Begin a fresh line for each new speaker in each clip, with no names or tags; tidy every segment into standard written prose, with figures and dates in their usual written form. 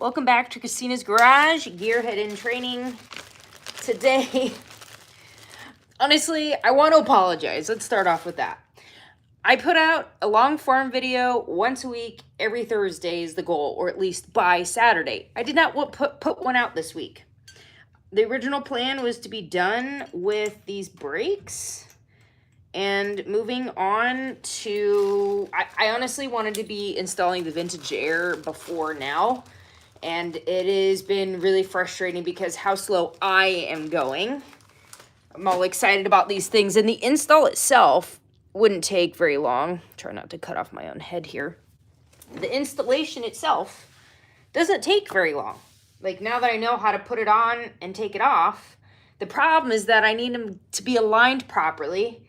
Welcome back to Christina's Garage, Gearhead in Training. Today, honestly, I want to apologize. Let's start off with that. I put out a long form video once a week, every Thursday is the goal, or at least by Saturday. I did not put one out this week. The original plan was to be done with these brakes and moving on to, I honestly wanted to be installing the Vintage Air before now. And it has been really frustrating because how slow I am going. I'm all excited about these things. And the install itself wouldn't take very long. Try not to cut off my own head here. The installation itself doesn't take very long. Like now that I know how to put it on and take it off, the problem is that I need them to be aligned properly.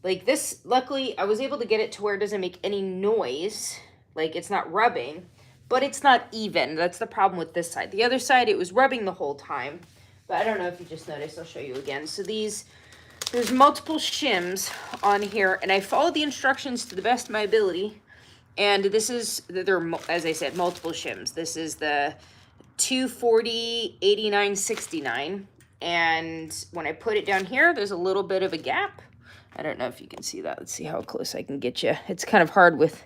Like this, luckily I was able to get it to where it doesn't make any noise. Like it's not rubbing. But it's not even. That's the problem with this side. The other side, it was rubbing the whole time. But I don't know if you just noticed. I'll show you again. So there's multiple shims on here. And I followed the instructions to the best of my ability. And this is, as I said, multiple shims. This is the 240, 89, 69. And when I put it down here, there's a little bit of a gap. I don't know if you can see that. Let's see how close I can get you. It's kind of hard with,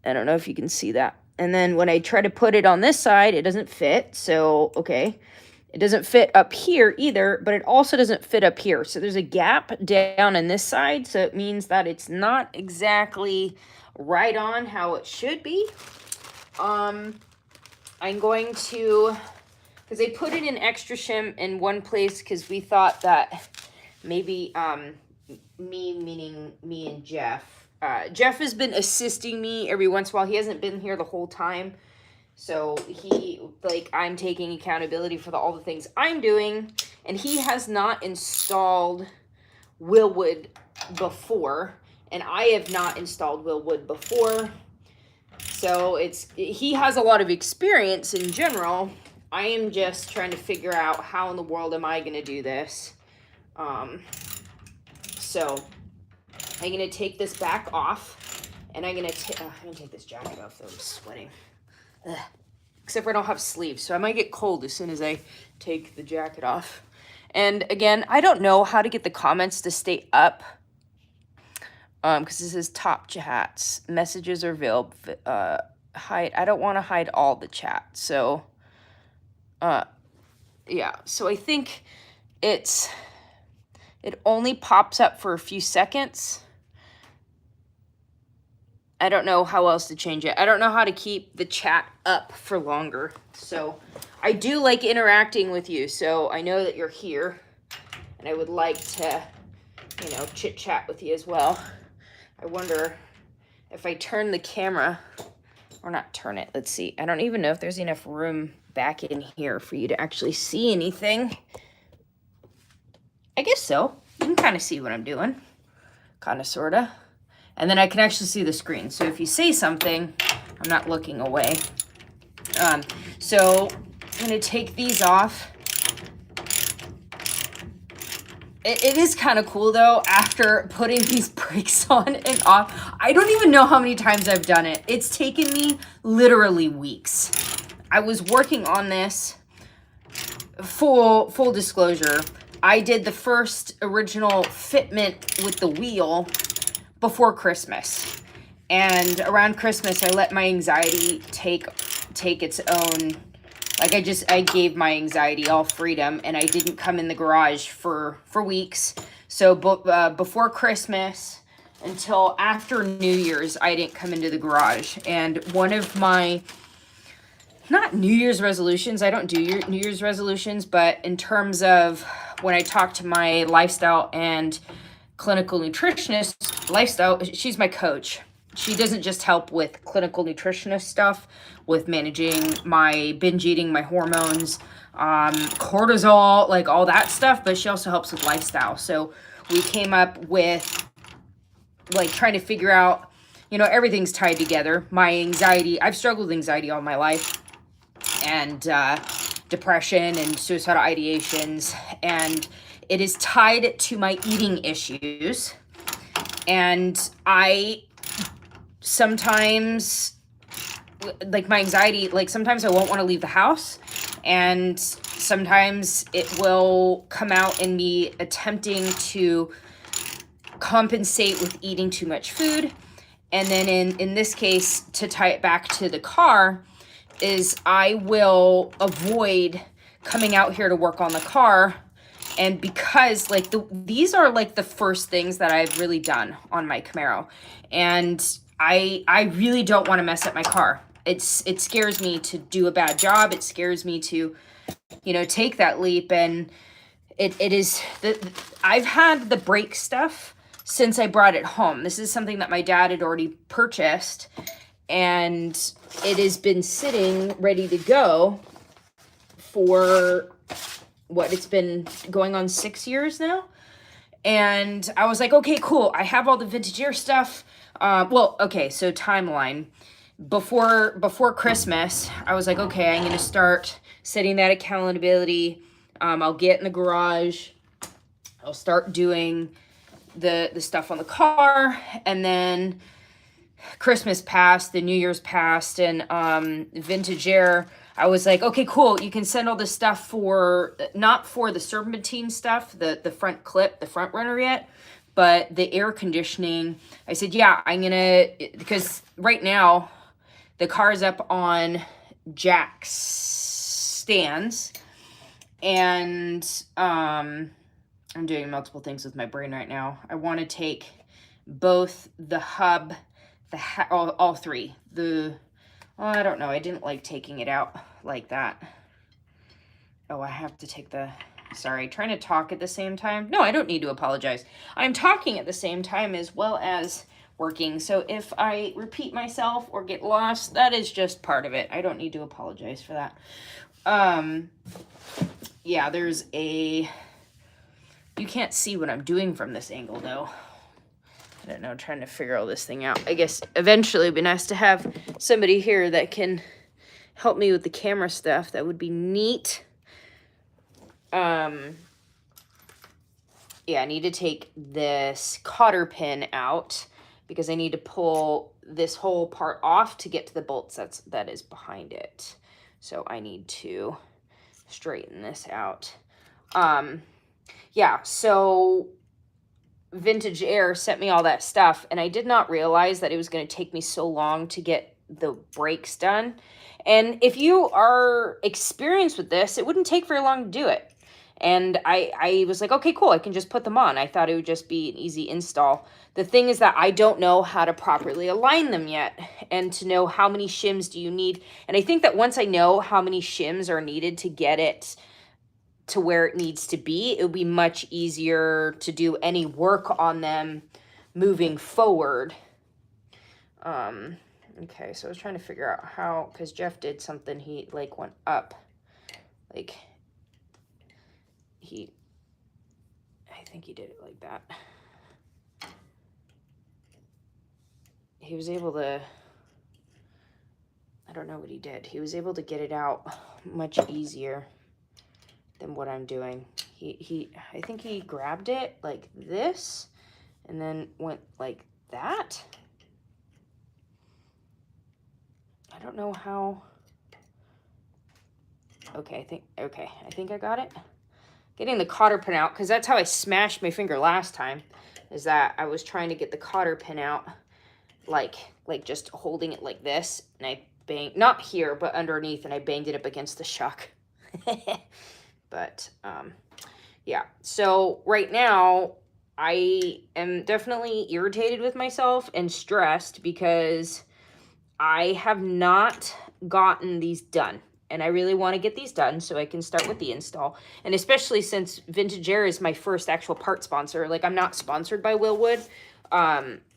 I don't know if you can see that. And then when I try to put it on this side, it doesn't fit. So, okay. It doesn't fit up here either, but it also doesn't fit up here. So there's a gap down on this side. So it means that it's not exactly right on how it should be. I'm going to, because they put it in extra shim in one place because we thought that maybe meaning me and Jeff, Jeff has been assisting me every once in a while. He hasn't been here the whole time. So I'm taking accountability for all the things I'm doing. And he has not installed Wilwood before. And I have not installed Wilwood before. So he has a lot of experience in general. I am just trying to figure out how in the world am I going to do this. So I'm going to take this back off, and I'm going to take this jacket off, though I'm sweating. Ugh. Except for I don't have sleeves, so I might get cold as soon as I take the jacket off. And again, I don't know how to get the comments to stay up, because this is top chats. Messages are available. Hide. I don't want to hide all the chat, so yeah. So I think it only pops up for a few seconds. I don't know how else to change it. I don't know how to keep the chat up for longer. So I do like interacting with you. So I know that you're here and I would like to, chit chat with you as well. I wonder if I turn the camera or not turn it. Let's see. I don't even know if there's enough room back in here for you to actually see anything. I guess so. You can kind of see what I'm doing. Kind of, sort of. And then I can actually see the screen. So if you say something, I'm not looking away. So I'm going to take these off. It is kind of cool, though, after putting these brakes on and off. I don't even know how many times I've done it. It's taken me literally weeks. I was working on this, full disclosure. I did the first original fitment with the wheel before Christmas, and around Christmas I let my anxiety take its own, like I gave my anxiety all freedom, and I didn't come in the garage for weeks. So before Christmas until after New Year's, I didn't come into the garage. And one of my, not New Year's resolutions, I don't do New Year's resolutions, but in terms of when I talk to my lifestyle and clinical nutritionist, lifestyle, she's my coach. She doesn't just help with clinical nutritionist stuff, with managing my binge eating, my hormones, cortisol, like all that stuff, but she also helps with lifestyle. So we came up with like trying to figure out, everything's tied together. My anxiety, I've struggled with anxiety all my life, and depression and suicidal ideations, and it is tied to my eating issues. And I sometimes like my anxiety, like sometimes I won't want to leave the house, and sometimes it will come out in me attempting to compensate with eating too much food. And then in this case, to tie it back to the car, is I will avoid coming out here to work on the car. And because like these are like the first things that I've really done on my Camaro, and I really don't want to mess up my car. It scares me to do a bad job. It scares me to, you know, take that leap. And it is I've had the brake stuff since I brought it home. This is something that my dad had already purchased, and it has been sitting ready to go for what, it's been going on 6 years now. And I was like, okay, cool. I have all the vintage air stuff. Well, okay, so timeline. Before Christmas, I was like, okay, I'm going to start setting that accountability. I'll get in the garage. I'll start doing the stuff on the car. And then Christmas passed, the New Year's passed, and vintage air, I was like, okay, cool. You can send all this stuff for, not for the serpentine stuff, the front clip, the front runner yet, but the air conditioning. I said, yeah, I'm going to, because right now the car's up on jack stands, and I'm doing multiple things with my brain right now. I want to take both the hub, all three, I don't know. I didn't like taking it out like that. Oh, I have to take sorry, trying to talk at the same time. No, I don't need to apologize. I'm talking at the same time as well as working. So if I repeat myself or get lost, that is just part of it. I don't need to apologize for that. Yeah, you can't see what I'm doing from this angle though. I don't know, trying to figure all this thing out. I guess eventually it'd be nice to have somebody here that can help me with the camera stuff. That would be neat. Yeah, I need to take this cotter pin out because I need to pull this whole part off to get to the bolts that is behind it. So I need to straighten this out. Yeah, so Vintage Air sent me all that stuff, and I did not realize that it was going to take me so long to get the brakes done. And if you are experienced with this, it wouldn't take very long to do it. And I was like, okay, cool, I can just put them on. I thought it would just be an easy install. The thing is that I don't know how to properly align them yet, and to know how many shims do you need. And I think that once I know how many shims are needed to get it to where it needs to be, it would be much easier to do any work on them moving forward. Okay, so I was trying to figure out how, because Jeff did something, he like went up, like I think he did it like that. He was able to, I don't know what he did. He was able to get it out much easier than what I'm doing. I think he grabbed it like this and then went like that. I don't know how. Okay, I think I got it. Getting the cotter pin out, because that's how I smashed my finger last time, is that I was trying to get the cotter pin out, like just holding it like this, and I banged, not here, but underneath, and I banged it up against the shuck. But, yeah, so right now, I am definitely irritated with myself and stressed because I have not gotten these done. And I really want to get these done so I can start with the install. And especially since Vintage Air is my first actual part sponsor. Like, I'm not sponsored by Wilwood.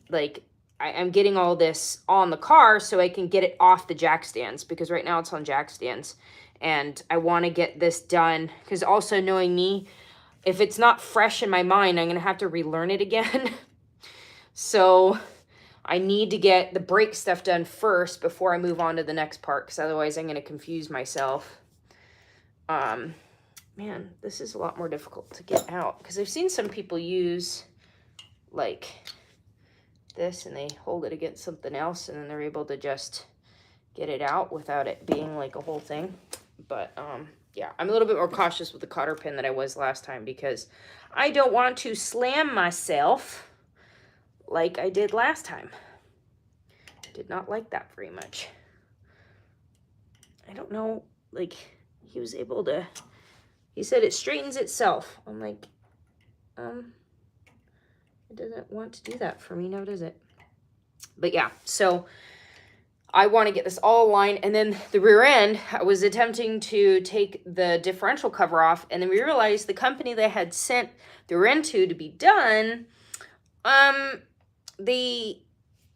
Like, I'm getting all this on the car so I can get it off the jack stands, because right now it's on jack stands. And I want to get this done, because also knowing me, if it's not fresh in my mind, I'm going to have to relearn it again. So I need to get the brake stuff done first before I move on to the next part, because otherwise I'm going to confuse myself. Man, this is a lot more difficult to get out, because I've seen some people use like this and they hold it against something else and then they're able to just get it out without it being like a whole thing. But yeah, I'm a little bit more cautious with the cotter pin than I was last time because I don't want to slam myself like I did last time. Did not like that very much. I don't know, like, he was able to, he said it straightens itself. I'm like, it doesn't want to do that for me, no, does it? But yeah, so I want to get this all aligned. And then the rear end, I was attempting to take the differential cover off, and then we realized the company that had sent the rear end to be done, they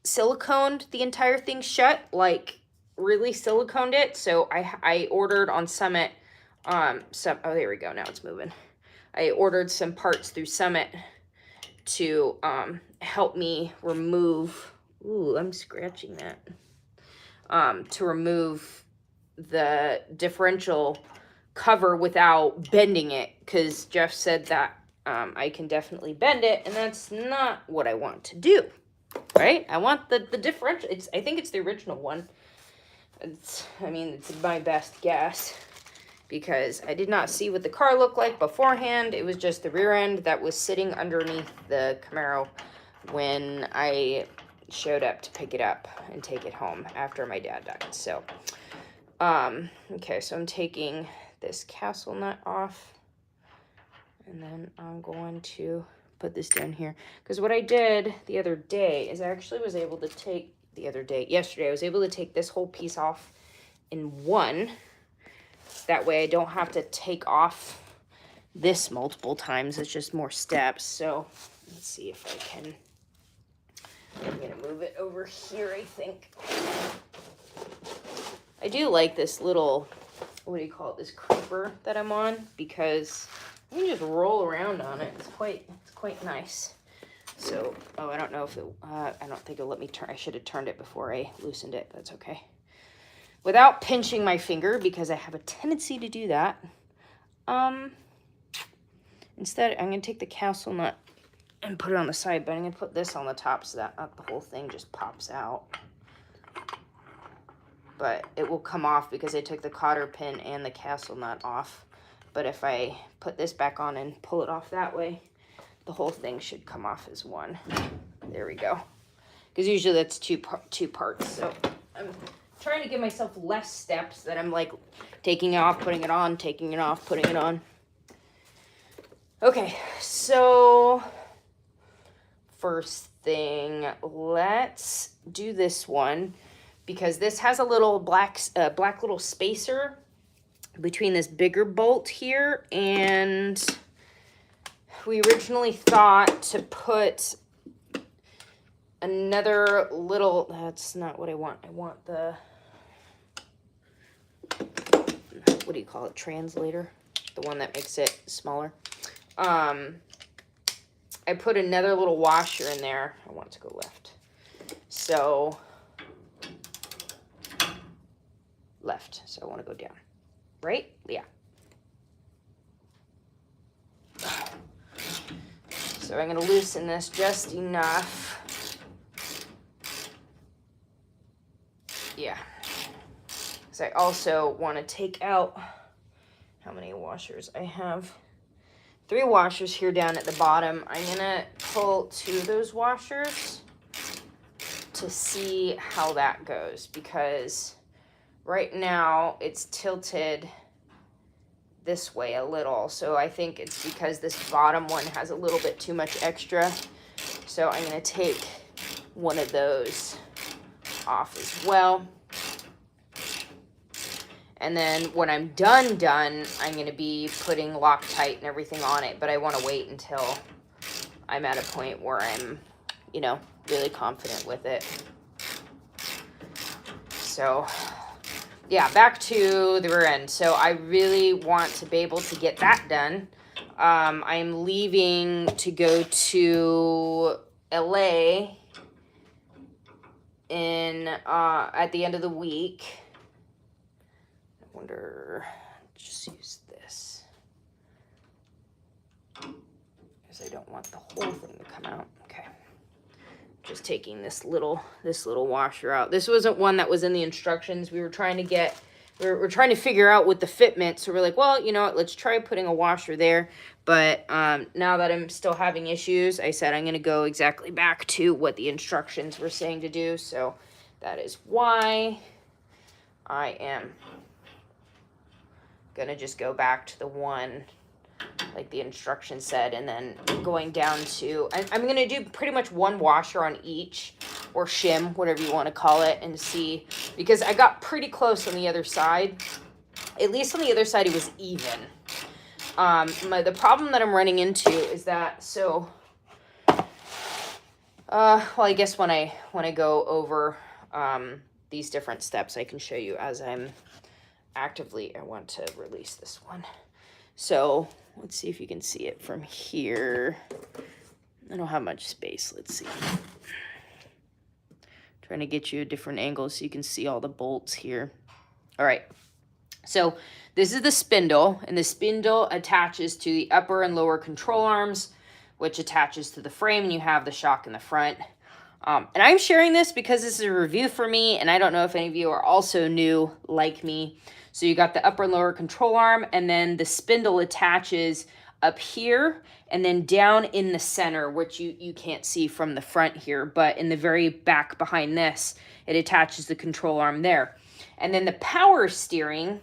siliconed the entire thing shut, like really siliconed it. So I ordered on Summit, oh, there we go, now it's moving. I ordered some parts through Summit to help me remove, ooh, I'm scratching that, to remove the differential cover without bending it, because Jeff said that I can definitely bend it, and that's not what I want to do, right? I want the differential. I think it's the original one. It's my best guess, because I did not see what the car looked like beforehand. It was just the rear end that was sitting underneath the Camaro when I showed up to pick it up and take it home after my dad died. So, okay, so I'm taking this castle nut off, and then I'm going to put this down here. Because what I did the other day is I actually was able to take, yesterday, I was able to take this whole piece off in one. That way I don't have to take off this multiple times. It's just more steps. So let's see if I can. I'm going to move it over here, I think. I do like this little, what do you call it, this creeper that I'm on, because you can just roll around on it. It's quite nice. So, oh, I don't know if it, I don't think it'll let me turn. I should have turned it before I loosened it. That's okay. Without pinching my finger, because I have a tendency to do that. Instead, I'm going to take the castle nut and put it on the side, but I'm going to put this on the top so that not the whole thing just pops out. But it will come off because I took the cotter pin and the castle nut off. But if I put this back on and pull it off that way, the whole thing should come off as one. There we go. Because usually that's two parts. So I'm trying to give myself less steps that I'm like taking it off, putting it on, taking it off, putting it on. Okay, so first thing, let's do this one, because this has a little black little spacer between this bigger bolt here, and we originally thought to put another little, that's not what I want. I want the, what do you call it, translator, the one that makes it smaller. I put another little washer in there. I want it to go left. So, left. So I want to go down. Right? Yeah. So I'm going to loosen this just enough. Yeah. Because I also want to take out, how many washers I have? 3 washers here down at the bottom. I'm going to pull 2 of those washers to see how that goes, because right now it's tilted this way a little. So I think it's because this bottom one has a little bit too much extra. So I'm going to take one of those off as well. And then when I'm done, I'm going to be putting Loctite and everything on it. But I want to wait until I'm at a point where I'm, really confident with it. So, yeah, back to the rear end. So I really want to be able to get that done. I'm leaving to go to LA at the end of the week. I wonder, just use this, because I don't want the whole thing to come out. Okay. just taking this little washer out. This wasn't one that was in the instructions. We were trying to get, we're trying to figure out what the fit meant. So we're like, well, you know what, let's try putting a washer there. But now that I'm still having issues, I said I'm going to go exactly back to what the instructions were saying to do. So that is why I am going to just go back to the one like the instruction said, and then going down to, I'm going to do pretty much one washer on each, or shim, whatever you want to call it, and see, because I got pretty close on the other side. At least on the other side it was even. The problem that I'm running into is that, so, well, I guess when I go over these different steps, I can show you as I'm actively, I want to release this one. So let's see if you can see it from here. I don't have much space. Let's see. Trying to get you a different angle so you can see all the bolts here. All right. So this is the spindle, and the spindle attaches to the upper and lower control arms, which attaches to the frame, and you have the shock in the front. And I'm sharing this because this is a review for me, and I don't know if any of you are also new like me. So you got the upper and lower control arm, and then the spindle attaches up here and then down in the center, which you can't see from the front here, but in the very back behind this, it attaches the control arm there. And then the power steering,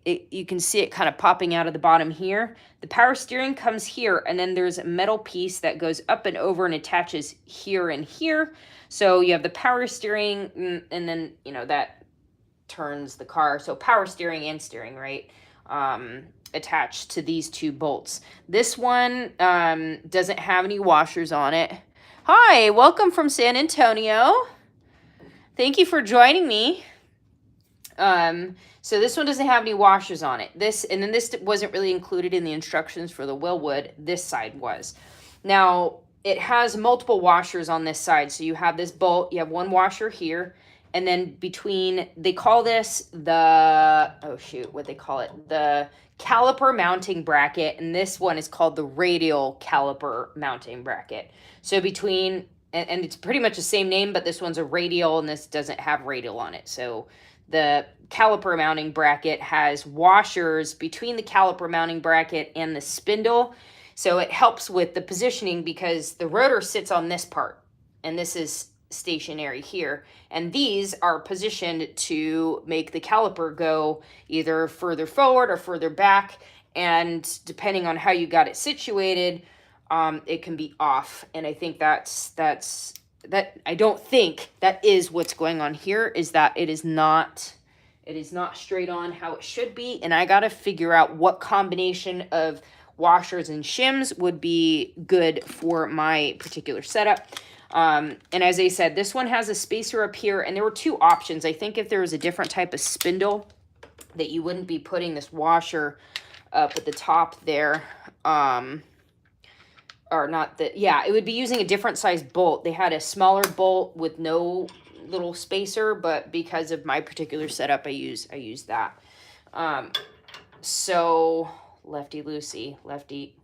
you can see it kind of popping out of the bottom here. The power steering comes here, and then there's a metal piece that goes up and over and attaches here and here. So you have the power steering, and then, you know, that turns the car. So power steering and steering, right, attached to these two bolts. This one doesn't have any washers on it. Hi, welcome from San Antonio. Thank you for joining me. So this one doesn't have any washers on it. This wasn't really included in the instructions for the Wilwood. This side was. Now, it has multiple washers on this side. So you have this bolt, you have one washer here, and then between, they call this the, oh shoot, what they call it? The caliper mounting bracket, and this one is called the radial caliper mounting bracket. So between, and it's pretty much the same name, but this one's a radial and this doesn't have radial on it. So the caliper mounting bracket has washers between the caliper mounting bracket and the spindle. So it helps with the positioning because the rotor sits on this part, and this is stationary here, and these are positioned to make the caliper go either further forward or further back, and depending on how you got it situated, it can be off. And I think I don't think that is what's going on here, is that it is not straight on how it should be, and I got to figure out what combination of washers and shims would be good for my particular setup. And as I said, this one has a spacer up here, and there were two options. I think if there was a different type of spindle that you wouldn't be putting this washer up at the top there, or not that, yeah, it would be using a different size bolt. They had a smaller bolt with no little spacer, but because of my particular setup, I use that. So lefty loosey, lefty.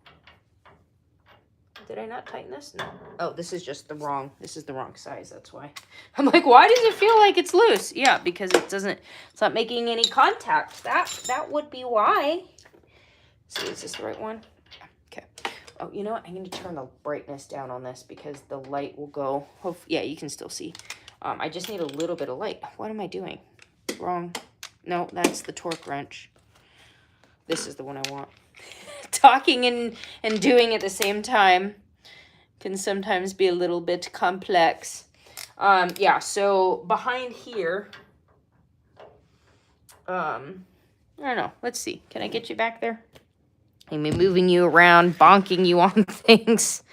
Did I not tighten this? No. Oh, this is just the wrong size. That's why. I'm like, why does it feel like it's loose? Yeah, because it's not making any contact. That would be why. So is this the right one? Okay. Oh, you know what? I'm going to turn the brightness down on this because the light will go. Yeah, you can still see. I just need a little bit of light. What am I doing? Wrong. No, that's the torque wrench. This is the one I want. Talking and doing at the same time can sometimes be a little bit complex. Yeah, so behind here, I don't know. Let's see. Can I get you back there? I'm moving you around, bonking you on things.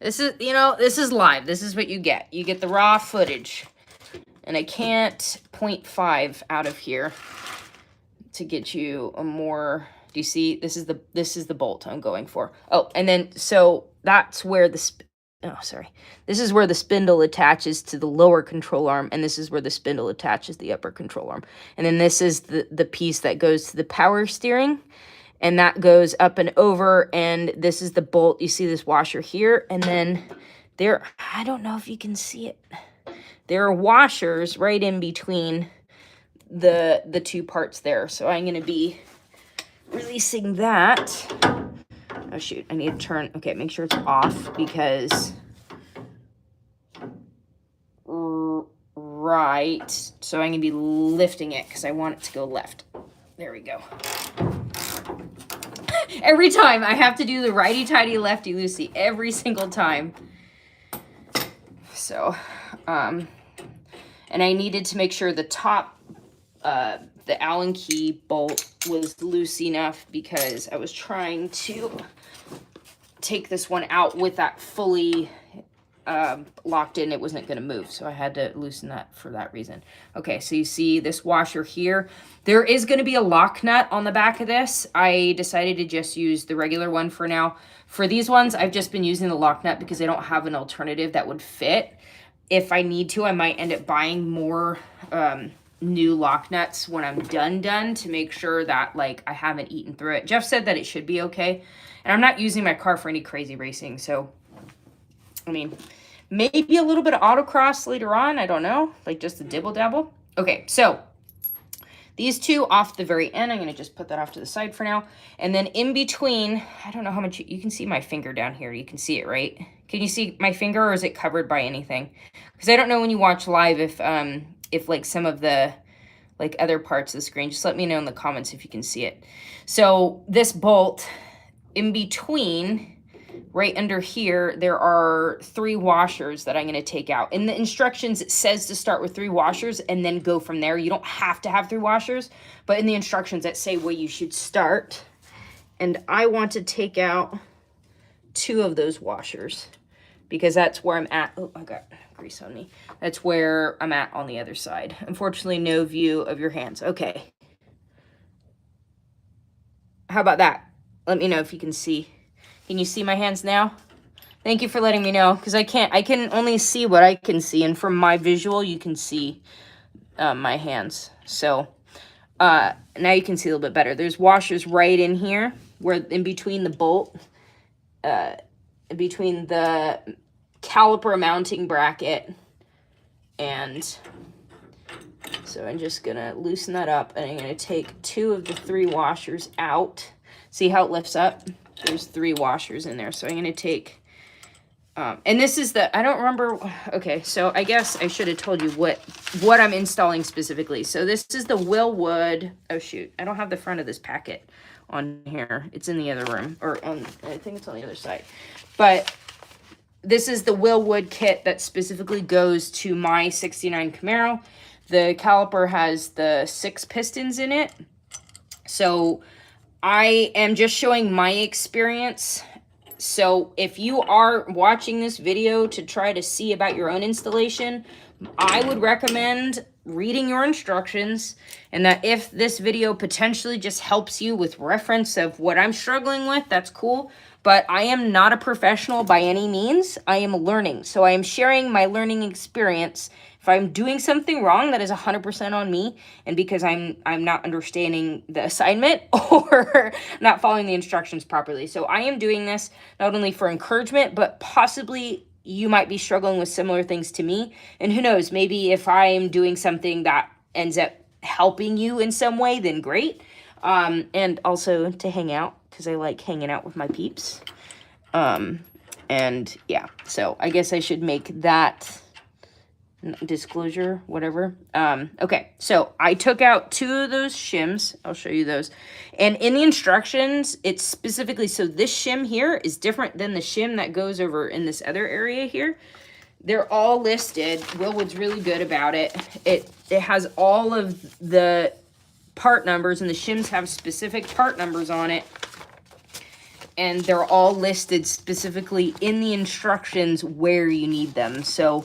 This is, this is live. This is what you get. You get the raw footage. And I can't 0.5 out of here to get you a more... Do you see? This is the bolt I'm going for. Oh, and then, so that's where this is where the spindle attaches to the lower control arm, and this is where the spindle attaches the upper control arm. And then this is the piece that goes to the power steering, and that goes up and over, and this is the bolt. You see this washer here, and then I don't know if you can see it. There are washers right in between the two parts there. So I'm going to be releasing that. Oh shoot, I need to turn, okay, make sure it's off because, right, so I'm going to be lifting it because I want it to go left. There we go. Every time I have to do the righty-tighty, lefty-loosey, every single time. So, and I needed to make sure the top, the Allen key bolt was loose enough because I was trying to take this one out with that fully locked in. It wasn't going to move, so I had to loosen that for that reason. Okay, so you see this washer here. There is going to be a lock nut on the back of this. I decided to just use the regular one for now. For these ones, I've just been using the lock nut because I don't have an alternative that would fit. If I need to, I might end up buying more new lock nuts when I'm done to make sure that like I haven't eaten through it. Jeff said that it should be okay. And I'm not using my car for any crazy racing. So, I mean, maybe a little bit of autocross later on. I don't know. Like just a dibble dabble. Okay, so these two off the very end, I'm going to just put that off to the side for now. And then in between, I don't know how much you can see my finger down here. You can see it, right? Can you see my finger or is it covered by anything? Because I don't know when you watch live if like some of the like other parts of the screen, just let me know in the comments if you can see it. So this bolt in between, right under here, there are 3 washers that I'm going to take out. In the instructions, it says to start with 3 washers and then go from there. You don't have to have 3 washers, but in the instructions that say where you should start. And I want to take out 2 of those washers because that's where I'm at. Oh, I got grease on me. That's where I'm at on the other side. Unfortunately, no view of your hands. Okay. How about that? Let me know if you can see. Can you see my hands now? Thank you for letting me know, because I can only see what I can see, and from my visual, you can see my hands. So now you can see a little bit better. There's washers right in here, where in between the bolt, between the caliper mounting bracket, and so I'm just gonna loosen that up, and I'm gonna take 2 of the 3 washers out. See how it lifts up? There's 3 washers in there, so I'm gonna take and this is the, I don't remember, okay, so I guess I should have told you what I'm installing specifically. So this is the Wilwood, oh shoot, I don't have the front of this packet on here. It's in the other room, or I think it's on the other side. But this is the Wilwood kit that specifically goes to my 69 Camaro. The caliper has the 6 pistons in it. So I am just showing my experience. So if you are watching this video to try to see about your own installation, I would recommend reading your instructions, and that if this video potentially just helps you with reference of what I'm struggling with, that's cool. But I am not a professional by any means. I am learning. So I am sharing my learning experience. If I'm doing something wrong, that is 100% on me, and because I'm not understanding the assignment or not following the instructions properly. So I am doing this not only for encouragement, but possibly you might be struggling with similar things to me. And who knows, maybe if I'm doing something that ends up helping you in some way, then great. And also to hang out, because I like hanging out with my peeps. And yeah, so I guess I should make that disclosure, whatever. Okay, so I took out 2 of those shims. I'll show you those. And in the instructions, it's specifically, so this shim here is different than the shim that goes over in this other area here. They're all listed. Wilwood's really good about it. It has all of the part numbers, and the shims have specific part numbers on it. And they're all listed specifically in the instructions where you need them. So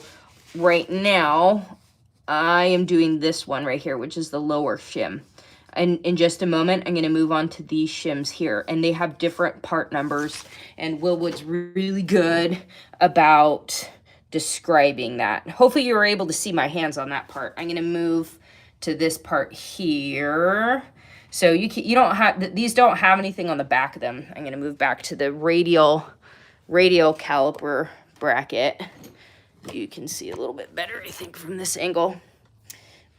right now, I am doing this one right here, which is the lower shim. And in just a moment, I'm going to move on to these shims here. And they have different part numbers. And Wilwood's really good about describing that. Hopefully you were able to see my hands on that part. I'm going to move to this part here. So you don't have, these don't have anything on the back of them. I'm going to move back to the radial caliper bracket. You can see a little bit better, I think, from this angle.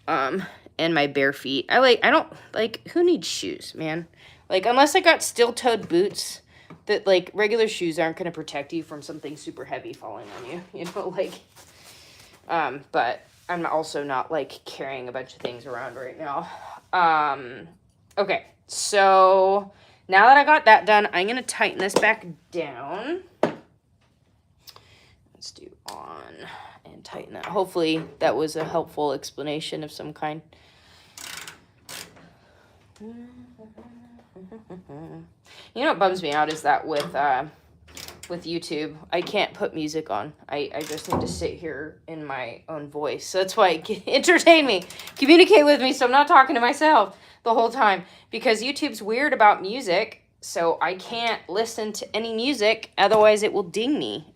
And my bare feet. I don't, like, who needs shoes, man? Like, unless I got steel-toed boots, that, like, regular shoes aren't going to protect you from something super heavy falling on you, you know, like, but I'm also not, like, carrying a bunch of things around right now. Okay, so now that I got that done, I'm going to tighten this back down. Let's do on and tighten that. Hopefully that was a helpful explanation of some kind. You know what bums me out is that with YouTube, I can't put music on. I just need to sit here in my own voice. So that's why entertain me, communicate with me, so I'm not talking to myself the whole time, because YouTube's weird about music, so I can't listen to any music, otherwise it will ding me,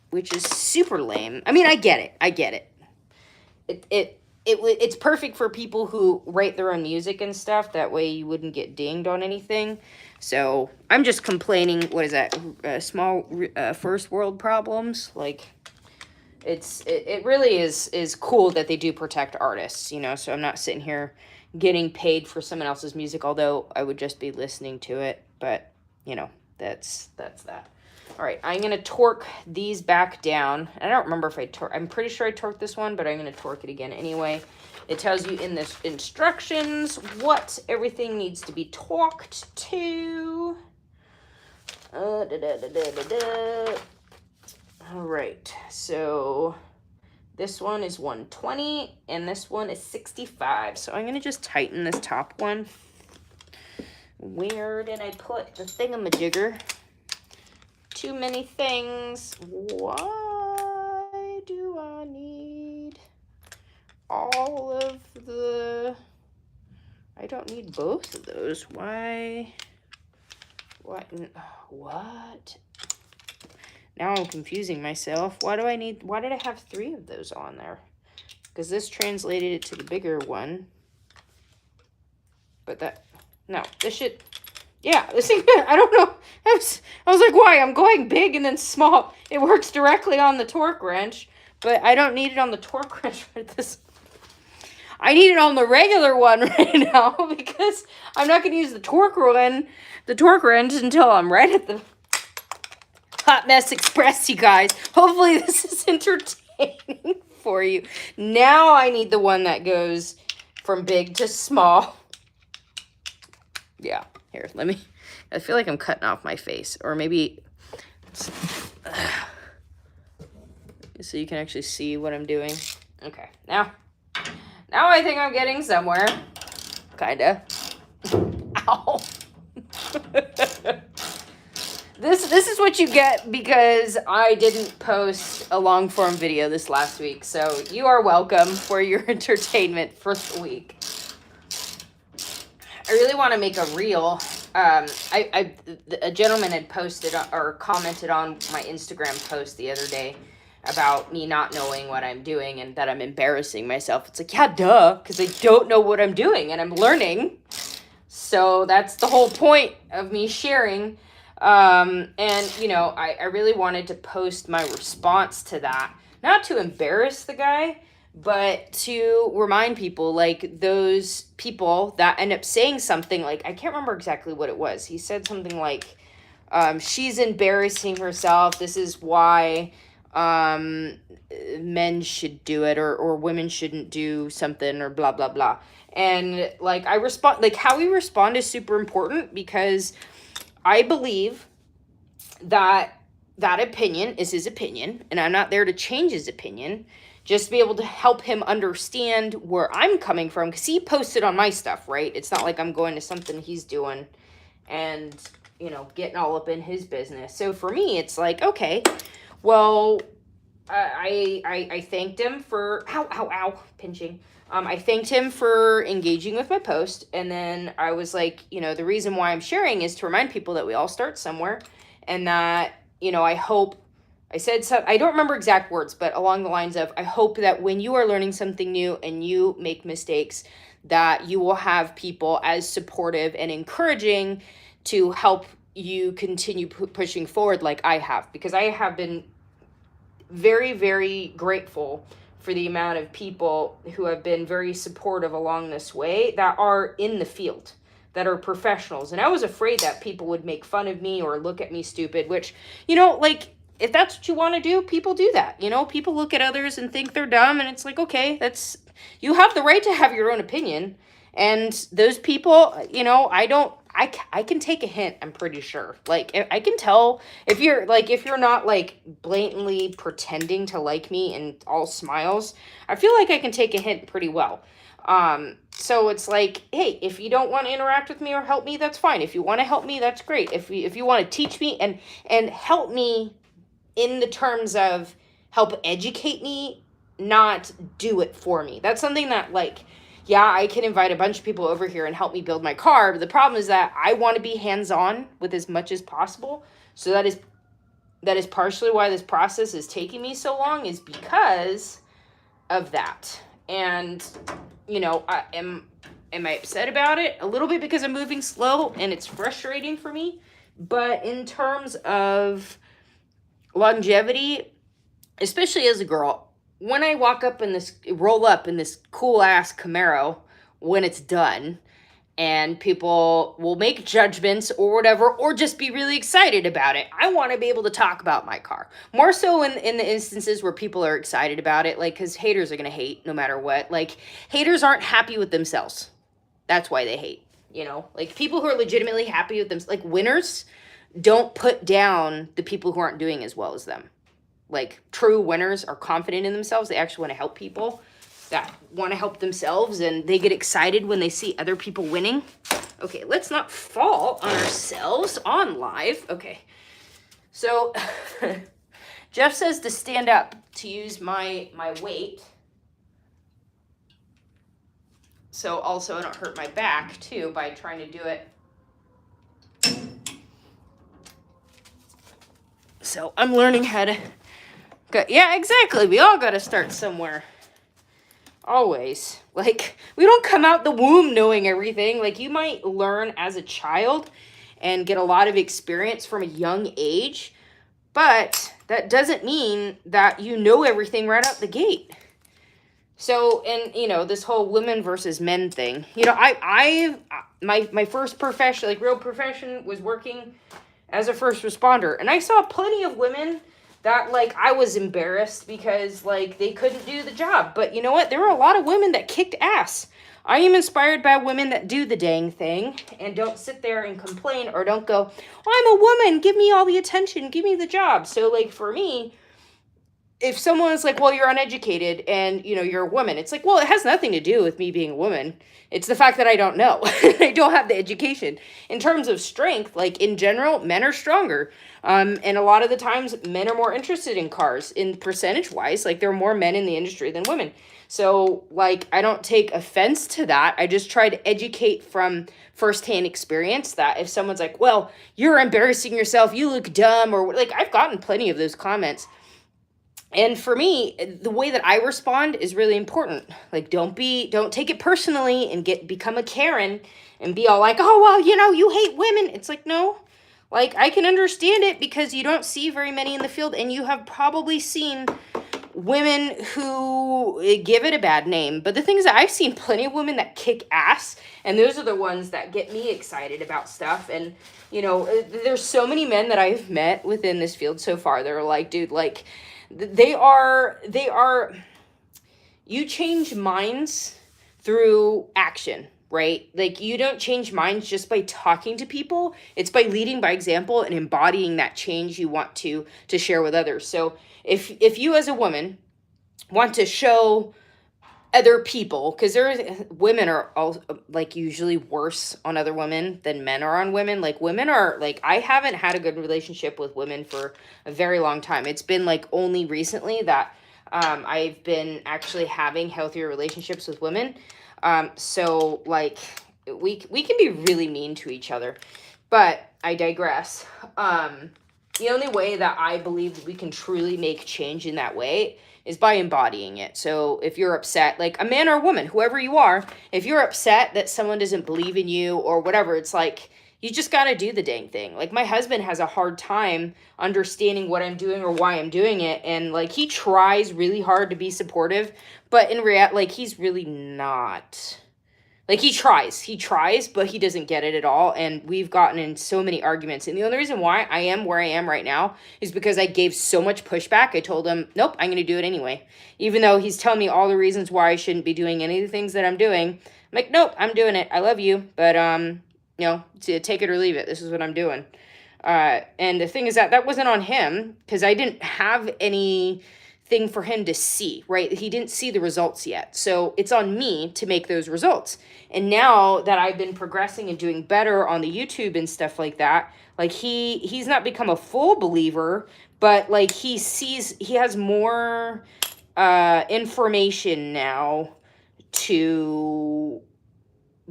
which is super lame. I mean, I get it. It's perfect for people who write their own music and stuff. That way you wouldn't get dinged on anything. So I'm just complaining. What is that? Small first world problems. Like, it really is cool that they do protect artists, you know. So I'm not sitting here getting paid for someone else's music, although I would just be listening to it. But, you know, that's that. All right, I'm going to torque these back down. I don't remember if I torque. I'm pretty sure I torqued this one, but I'm going to torque it again anyway. It tells you in the instructions what everything needs to be torqued to. All right, so this one is 120, and this one is 65. So I'm going to just tighten this top one. Where did I put the thingamajigger? Too many things. Why do I need all of the... I don't need both of those. Why? What? Now I'm confusing myself. Why did I have 3 of those on there? Because this translated it to the bigger one. But this should... Yeah, this thing, I don't know. I was like, why? I'm going big and then small. It works directly on the torque wrench, but I don't need it on the torque wrench for this. I need it on the regular one right now because I'm not going to use the torque wrench until I'm right at the Hot Mess Express, you guys. Hopefully this is entertaining for you. Now I need the one that goes from big to small. Yeah. Here, I feel like I'm cutting off my face. Or maybe, so you can actually see what I'm doing. Okay, now I think I'm getting somewhere. Kinda. Ow. This is what you get because I didn't post a long form video this last week. So you are welcome for your entertainment for the week. I really want to make a reel. A gentleman had posted or commented on my Instagram post the other day about me not knowing what I'm doing and that I'm embarrassing myself. It's like, yeah, duh, because I don't know what I'm doing and I'm learning. So that's the whole point of me sharing. And, you know, I really wanted to post my response to that. Not to embarrass the guy, but to remind people, like, those people that end up saying something, like, I can't remember exactly what it was. He said something like, she's embarrassing herself. This is why men should do it, or women shouldn't do something, or blah, blah, blah. And, like, I respond, like, how we respond is super important because I believe that that opinion is his opinion, and I'm not there to change his opinion. Just to be able to help him understand where I'm coming from. Because he posted on my stuff, right? It's not like I'm going to something he's doing and, you know, getting all up in his business. So for me, it's like, okay, well, I thanked him for, pinching. I thanked him for engaging with my post. And then I was like, you know, the reason why I'm sharing is to remind people that we all start somewhere. And that, you know, I hope... I said so. I don't remember exact words, but along the lines of, I hope that when you are learning something new and you make mistakes, that you will have people as supportive and encouraging to help you continue pushing forward like I have. Because I have been very, very grateful for the amount of people who have been very supportive along this way that are in the field, that are professionals. And I was afraid that people would make fun of me or look at me stupid, which, you know, like, if that's what you want to do, people do that. You know, people look at others and think they're dumb, and it's like, okay, that's, you have the right to have your own opinion. And those people, you know, I can take a hint, I'm pretty sure. Like, I can tell if you're not like blatantly pretending to like me and all smiles. I feel like I can take a hint pretty well. So it's like, hey, if you don't want to interact with me or help me, that's fine. If you want to help me, that's great. If you want to teach me and help me in the terms of help educate me, not do it for me. That's something that, like, yeah, I can invite a bunch of people over here and help me build my car, but the problem is that I want to be hands-on with as much as possible. So that is partially why this process is taking me so long, is because of that. And, you know, am I upset about it? A little bit, because I'm moving slow and it's frustrating for me. But in terms of longevity, especially as a girl, when I roll up in this cool ass Camaro when it's done, and people will make judgments or whatever, or just be really excited about it, I want to be able to talk about my car. More so in the instances where people are excited about it, like, because haters are going to hate no matter what. Like, haters aren't happy with themselves. That's why they hate, you know? Like, people who are legitimately happy with themselves, like winners, don't put down the people who aren't doing as well as them. Like, true winners are confident in themselves. They actually want to help people that want to help themselves, and they get excited when they see other people winning. Okay, let's not fall on ourselves on live. Okay, so Jeff says to stand up to use my weight. So also I don't hurt my back too by trying to do it. So I'm learning how to yeah, exactly. We all got to start somewhere. Always. Like, we don't come out the womb knowing everything. Like, you might learn as a child and get a lot of experience from a young age, but that doesn't mean that you know everything right out the gate. So, and, you know, this whole women versus men thing, you know, my first profession, like real profession, was working as a first responder. And I saw plenty of women that, like, I was embarrassed because, like, they couldn't do the job. But you know what? There were a lot of women that kicked ass. I am inspired by women that do the dang thing and don't sit there and complain, or don't go, oh, I'm a woman, give me all the attention, give me the job. So, like, for me, if someone's like, well, you're uneducated and, you know, you're a woman, it's like, well, it has nothing to do with me being a woman. It's the fact that I don't know. I don't have the education. In terms of strength, like, in general, men are stronger. And a lot of the times, men are more interested in cars, in percentage-wise. Like, there are more men in the industry than women. So, like, I don't take offense to that. I just try to educate from firsthand experience that if someone's like, well, you're embarrassing yourself, you look dumb, or, like, I've gotten plenty of those comments. And for me, the way that I respond is really important. Like, don't take it personally and become a Karen and be all like, oh, well, you know, you hate women. It's like, no, like, I can understand it because you don't see very many in the field, and you have probably seen women who give it a bad name. But the thing is that I've seen plenty of women that kick ass, and those are the ones that get me excited about stuff. And, you know, there's so many men that I've met within this field so far that are like, dude, like, they are, you change minds through action, right? Like, you don't change minds just by talking to people. It's by leading by example and embodying that change you want to share with others. So if you as a woman want to show other people, because women are all, like, usually worse on other women than men are on women. Like, women are, like, I haven't had a good relationship with women for a very long time. It's been, like, only recently that I've been actually having healthier relationships with women. So, like, we can be really mean to each other, but I digress. The only way that I believe we can truly make change in that way is by embodying it. So if you're upset, like, a man or a woman, whoever you are, if you're upset that someone doesn't believe in you or whatever, it's like, You just got to do the dang thing. Like, my husband has a hard time understanding what I'm doing or why I'm doing it. And, like, he tries really hard to be supportive, but in reality, like, he's really not. Like, he tries, but he doesn't get it at all. And we've gotten in so many arguments. And the only reason why I am where I am right now is because I gave so much pushback. I told him, nope, I'm going to do it anyway. Even though he's telling me all the reasons why I shouldn't be doing any of the things that I'm doing. I'm like, nope, I'm doing it. I love you. But, you know, to take it or leave it. This is what I'm doing. And the thing is that wasn't on him, because I didn't have anything for him to see, right? He didn't see the results yet. So it's on me to make those results. And now that I've been progressing and doing better on the YouTube and stuff like that, like he's not become a full believer, but like he has more information now to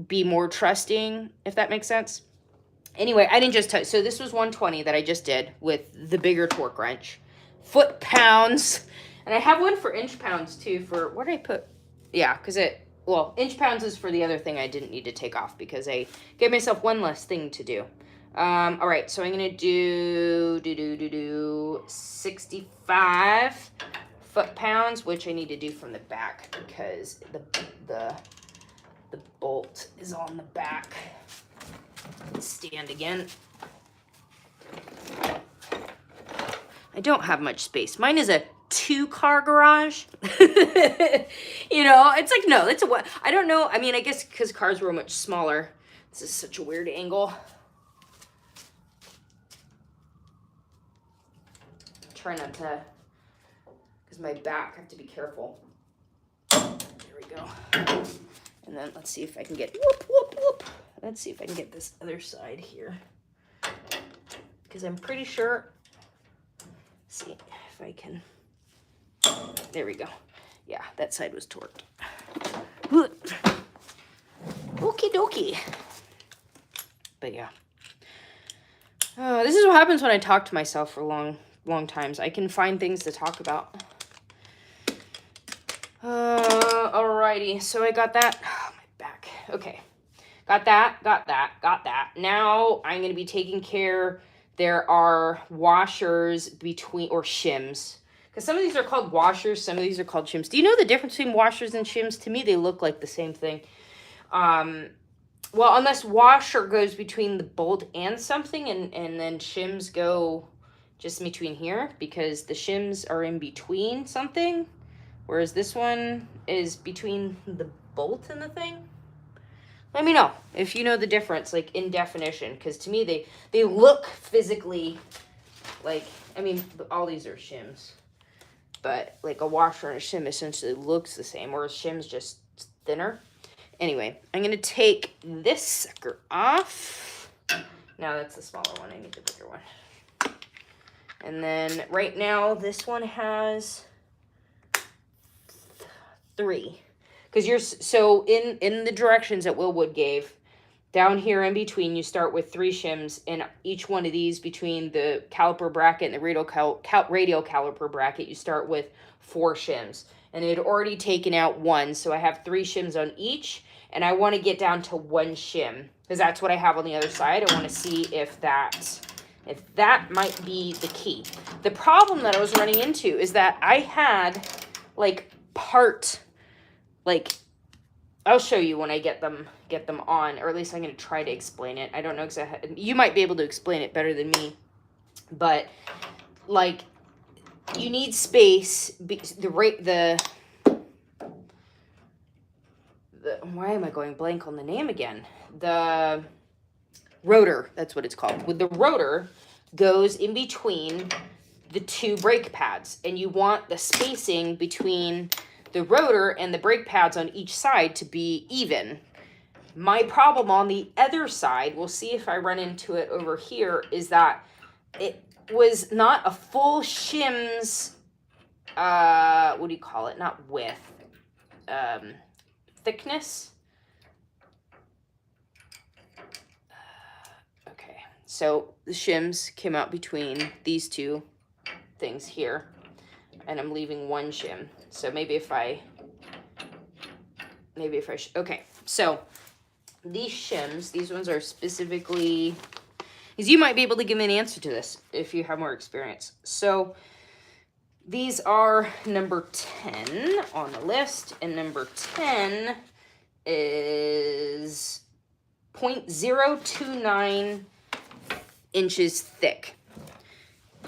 be more trusting, if that makes sense. Anyway, I didn't just touch. So this was 120 that I just did with the bigger torque wrench. Foot pounds. And I have one for inch pounds too for, where did I put? Yeah, because well, inch pounds is for the other thing I didn't need to take off because I gave myself one less thing to do. All right, so I'm going to do 65 foot pounds, which I need to do from the back because the bolt is on the back. Stand again. I don't have much space. Mine is a 2-car garage. You know, it's like, no, it's a, I don't know. I mean, I guess because cars were much smaller. This is such a weird angle. Try not to, because my back, I have to be careful. There we go. And then let's see if I can get, whoop, whoop, whoop. Let's see if I can get this other side here. Because I'm pretty sure, let's see if I can, there we go. Yeah, that side was torqued. Okie dokie. But yeah. This is what happens when I talk to myself for long times. I can find things to talk about. Alrighty, so I got that. Oh, my back. Okay. Got that. Now I'm going to be taking care. There are washers between, or shims. Because some of these are called washers, some of these are called shims. Do you know the difference between washers and shims? To me, they look like the same thing. Well, unless washer goes between the bolt and something, and then shims go just in between here, because the shims are in between something, whereas this one is between the bolt and the thing. Let me know if you know the difference, like in definition, because to me they look physically like, I mean, all these are shims, but like a washer and a shim essentially looks the same, whereas shim's just thinner. Anyway, I'm going to take this sucker off. Now that's the smaller one. I need the bigger one. And then right now this one has 3. Because you're, so in the directions that Will Wood gave, down here in between, you start with 3 shims, and each one of these between the caliper bracket and the radial caliper bracket, you start with 4 shims. And it had already taken out 1, so I have 3 shims on each, and I want to get down to 1 shim, because that's what I have on the other side. I want to see if that might be the key. The problem that I was running into is that I had, like, I'll show you when I get them on, or at least I'm going to try to explain it. I don't know exactly. You might be able to explain it better than me, but like, you need space. Why am I going blank on the name again? The rotor, that's what it's called. With the rotor goes in between the 2 brake pads, and you want the spacing between the rotor and the brake pads on each side to be even. My problem on the other side, we'll see if I run into it over here, is that it was not a full shims, what do you call it? Not width, thickness. Okay, so the shims came out between these 2 things here, and I'm leaving 1 shim. So maybe if I okay, so these shims, these ones are specifically, because you might be able to give me an answer to this if you have more experience. So these are number 10 on the list, and number 10 is 0.029 inches thick.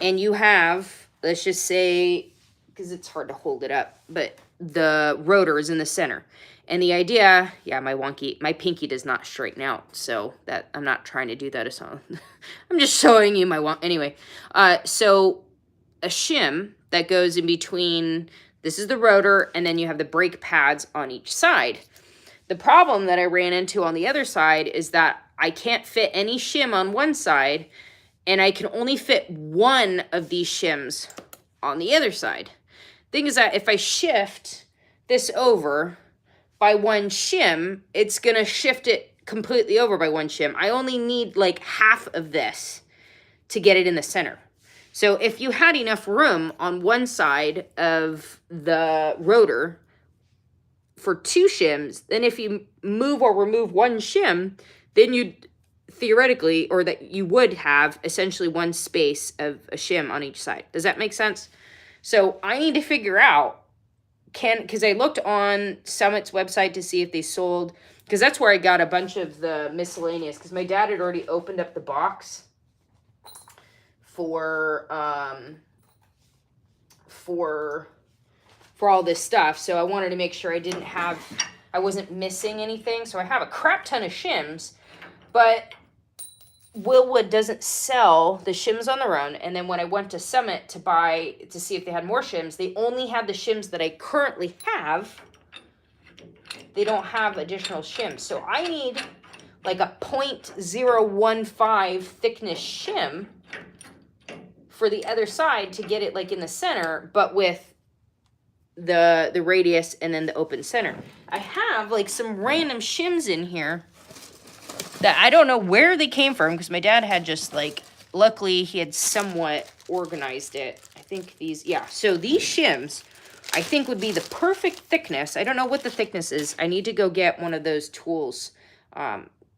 And you have, let's just say, because it's hard to hold it up, but the rotor is in the center. And the idea, yeah, my pinky does not straighten out, so that I'm not trying to do that as well. I'm just showing you my wonk. Anyway, so a shim that goes in between, this is the rotor, and then you have the brake pads on each side. The problem that I ran into on the other side is that I can't fit any shim on one side, and I can only fit one of these shims on the other side. Thing is that if I shift this over by one shim, it's gonna shift it completely over by one shim. I only need like half of this to get it in the center. So if you had enough room on one side of the rotor for two shims, then if you move or remove one shim, then you'd theoretically, or that you would have essentially one space of a shim on each side. Does that make sense? So I need to figure out, because I looked on Summit's website to see if they sold, because that's where I got a bunch of the miscellaneous, because my dad had already opened up the box for all this stuff. So I wanted to make sure I wasn't missing anything. So I have a crap ton of shims, but Willwood doesn't sell the shims on their own. And then when I went to Summit to see if they had more shims, they only had the shims that I currently have. They don't have additional shims. So I need like a 0.015 thickness shim for the other side to get it like in the center, but with the radius and then the open center. I have like some random shims in here that I don't know where they came from, because my dad had just like, luckily he had somewhat organized it. I think these, yeah. So these shims, I think would be the perfect thickness. I don't know what the thickness is. I need to go get one of those tools.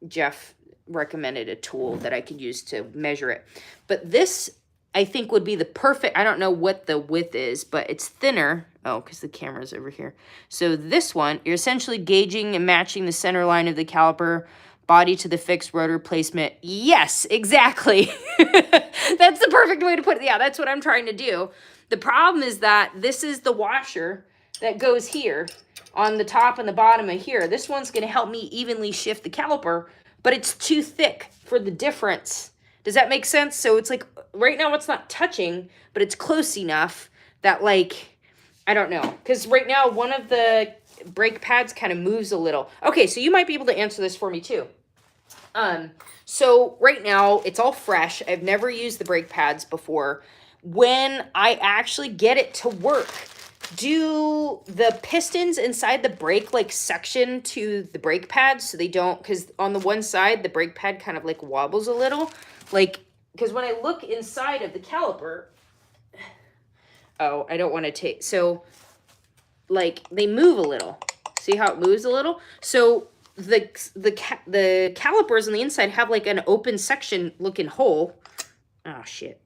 Jeff recommended a tool that I could use to measure it. But this, I think, would be the perfect, I don't know what the width is, but it's thinner. Oh, because the camera's over here. So this one, you're essentially gauging and matching the center line of the caliper body to the fixed rotor placement. Yes, exactly. That's the perfect way to put it. Yeah, that's what I'm trying to do. The problem is that this is the washer that goes here on the top and the bottom of here. This one's going to help me evenly shift the caliper, but it's too thick for the difference. Does that make sense? So it's like, right now it's not touching, but it's close enough that, like, I don't know. Because right now one of the brake pads kind of moves a little. Okay, so you might be able to answer this for me too. So right now it's all fresh. I've never used the brake pads before. When I actually get it to work, do the pistons inside the brake like suction to the brake pads so they don't, because on the one side the brake pad kind of like wobbles a little, like, because when I look inside of the caliper, oh, I don't want to take, so like they move a little. See how it moves a little? So the calipers on the inside have like an open section looking hole. Oh shit.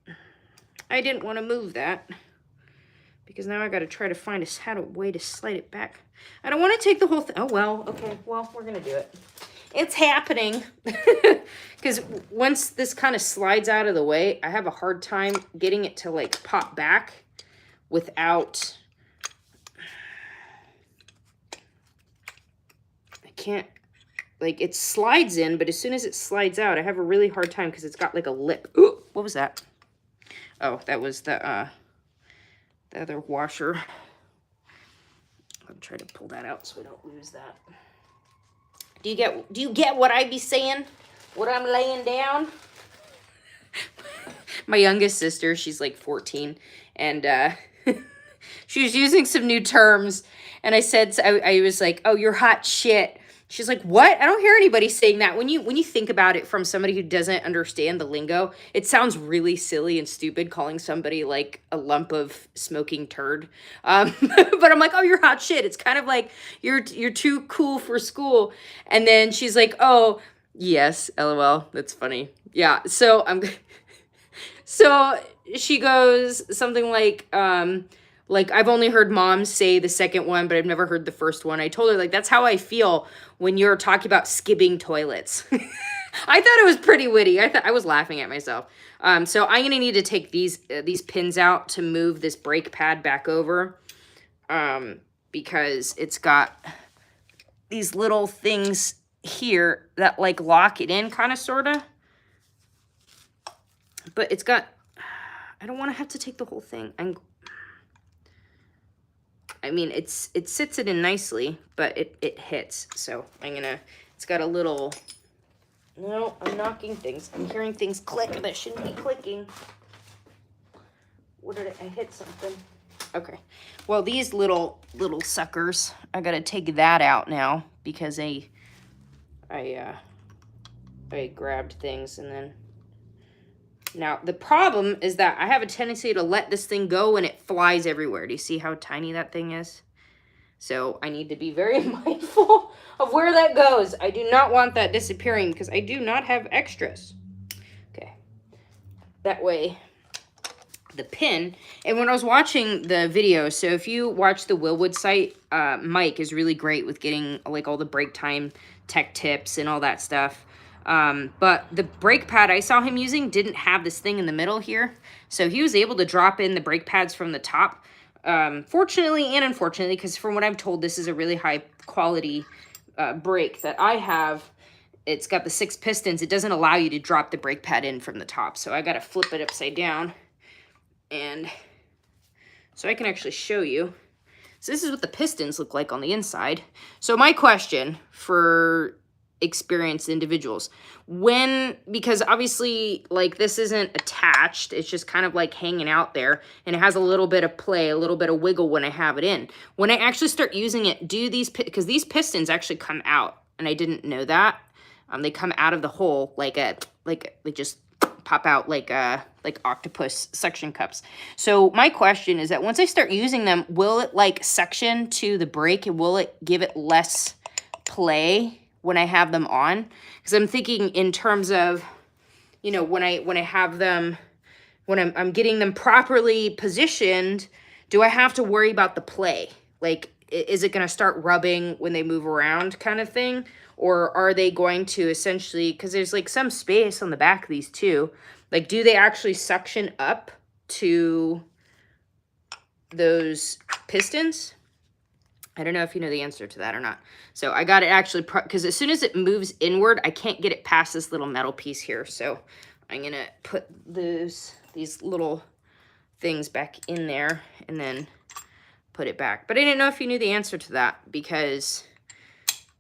I didn't want to move that, because now I got to try to find a way to slide it back. I don't want to take the whole thing. Oh, well, okay. Well, we're going to do it. It's happening. Because once this kind of slides out of the way, I have a hard time getting it to like pop back without, I can't, like, it slides in, but as soon as it slides out, I have a really hard time because it's got like a lip. Ooh, what was that? Oh, that was the other washer. I'm trying to pull that out so we don't lose that. Do you get what I be saying? What I'm laying down? My youngest sister, she's like 14, and she was using some new terms, and I said, I was like, oh, you're hot shit. She's like, "What? I don't hear anybody saying that." When you think about it from somebody who doesn't understand the lingo, it sounds really silly and stupid calling somebody like a lump of smoking turd. But I'm like, "Oh, you're hot shit." It's kind of like you're too cool for school. And then she's like, "Oh, yes, LOL. That's funny." Yeah. So I'm so she goes something like I've only heard moms say the second one, but I've never heard the first one. I told her like that's how I feel when you're talking about skibbing toilets. I thought it was pretty witty. I thought I was laughing at myself. So I'm gonna need to take these pins out to move this brake pad back over, because it's got these little things here that like lock it in, kind of, sorta. But it's got. I don't want to have to take the whole thing. I mean, it sits it in nicely, but it hits. So it's got a little, no, I'm knocking things. I'm hearing things click that shouldn't be clicking. I hit something. Okay. Well, these little suckers, I got to take that out now because I grabbed things and then. Now, the problem is that I have a tendency to let this thing go and it flies everywhere. Do you see how tiny that thing is? So I need to be very mindful of where that goes. I do not want that disappearing because I do not have extras. Okay. That way, the pin. And when I was watching the video, so if you watch the Wilwood site, Mike is really great with getting like all the break time tech tips and all that stuff. But the brake pad I saw him using didn't have this thing in the middle here. So he was able to drop in the brake pads from the top. Fortunately and unfortunately, because from what I'm told, this is a really high quality brake that I have. It's got the 6 pistons. It doesn't allow you to drop the brake pad in from the top. So I got to flip it upside down. And so I can actually show you. So this is what the pistons look like on the inside. So my question for experienced individuals, because obviously like this isn't attached, it's just kind of like hanging out there, and it has a little bit of play, a little bit of wiggle when I have it in. When I actually start using it, because these pistons actually come out, and I didn't know that. They come out of the hole like they just pop out like octopus suction cups. So my question is that once I start using them, will it like suction to the brake, and will it give it less play when I have them on? Because I'm thinking in terms of, when I have them, when I'm getting them properly positioned, do I have to worry about the play? Like, is it going to start rubbing when they move around kind of thing? Or are they going to essentially, because there's like some space on the back of these too, like do they actually suction up to those pistons? I don't know if you know the answer to that or not. So I got it actually, because as soon as it moves inward, I can't get it past this little metal piece here. So I'm going to put these little things back in there and then put it back. But I didn't know if you knew the answer to that, because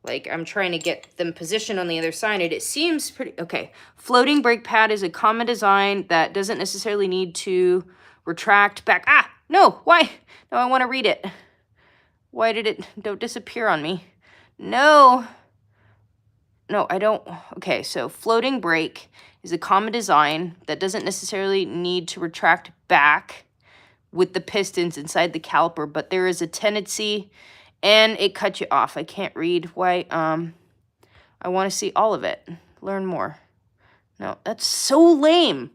like I'm trying to get them positioned on the other side. And it seems pretty, okay. Floating brake pad is a common design that doesn't necessarily need to retract back. Ah, no, why? No, I want to read it. Why did it, don't disappear on me? No, I don't. Okay, so floating brake is a common design that doesn't necessarily need to retract back with the pistons inside the caliper, but there is a tendency, and it cuts you off. I can't read why. I want to see all of it. Learn more. No, that's so lame.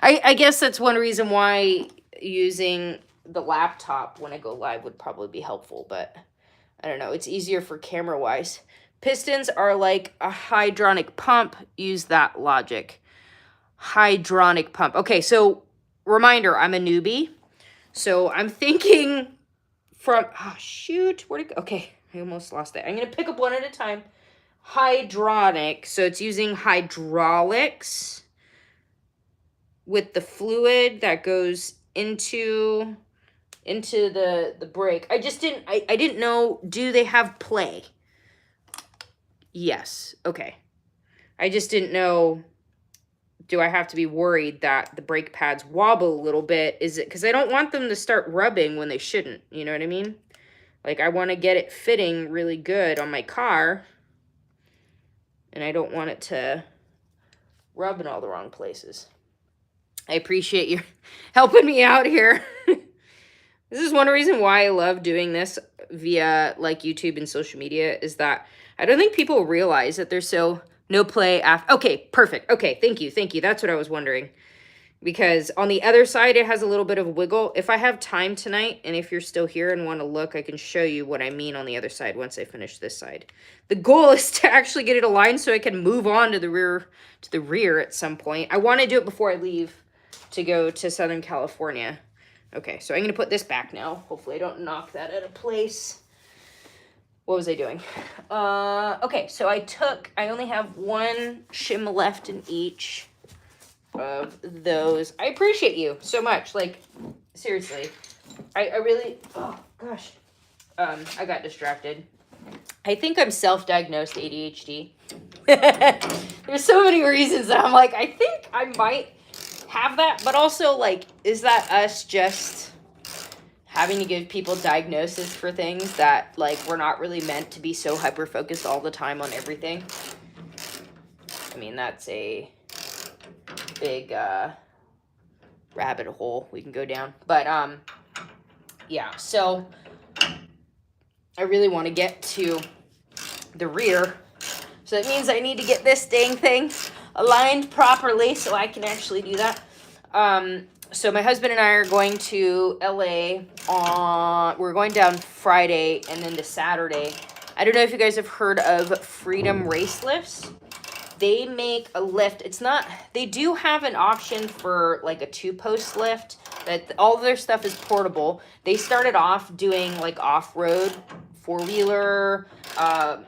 I guess that's one reason why using the laptop when I go live would probably be helpful, but I don't know. It's easier for camera wise. Pistons are like a hydronic pump. Use that logic. Hydronic pump. Okay, so reminder, I'm a newbie. So I'm thinking from, oh shoot, where'd it go? Okay, I almost lost it. I'm going to pick up one at a time. Hydronic. So it's using hydraulics with the fluid that goes into the brake. I didn't know, do they have play? Yes. Okay. I just didn't know, do I have to be worried that the brake pads wobble a little bit? Is it because I don't want them to start rubbing when they shouldn't, you know what I mean? Like, I want to get it fitting really good on my car, and I don't want it to rub in all the wrong places. I appreciate you helping me out here. This is one reason why I love doing this via like YouTube and social media, is that I don't think people realize that there's no play after. Okay, perfect. Okay, thank you. That's what I was wondering. Because on the other side, it has a little bit of a wiggle. If I have time tonight, and if you're still here and want to look, I can show you what I mean on the other side once I finish this side. The goal is to actually get it aligned so I can move on to the rear at some point. I want to do it before I leave to go to Southern California. Okay, so I'm going to put this back now. Hopefully I don't knock that out of place. What was I doing? Okay, so I only have one shim left in each of those. I appreciate you so much. Like, seriously. I really, oh gosh. I got distracted. I think I'm self-diagnosed ADHD. There's so many reasons that I'm like, I think I might have that, but also, like, is that us just having to give people diagnoses for things that, like, we're not really meant to be so hyper-focused all the time on everything? I mean, that's a big rabbit hole we can go down. But, yeah, so I really want to get to the rear. So that means I need to get this dang thing aligned properly so I can actually do that. So my husband and I are going to LA we're going down Friday and then to Saturday. I don't know if you guys have heard of Freedom Race Lifts. They make a lift. They do have an option for like a 2-post lift, that all of their stuff is portable. They started off doing like off-road, 4-wheeler,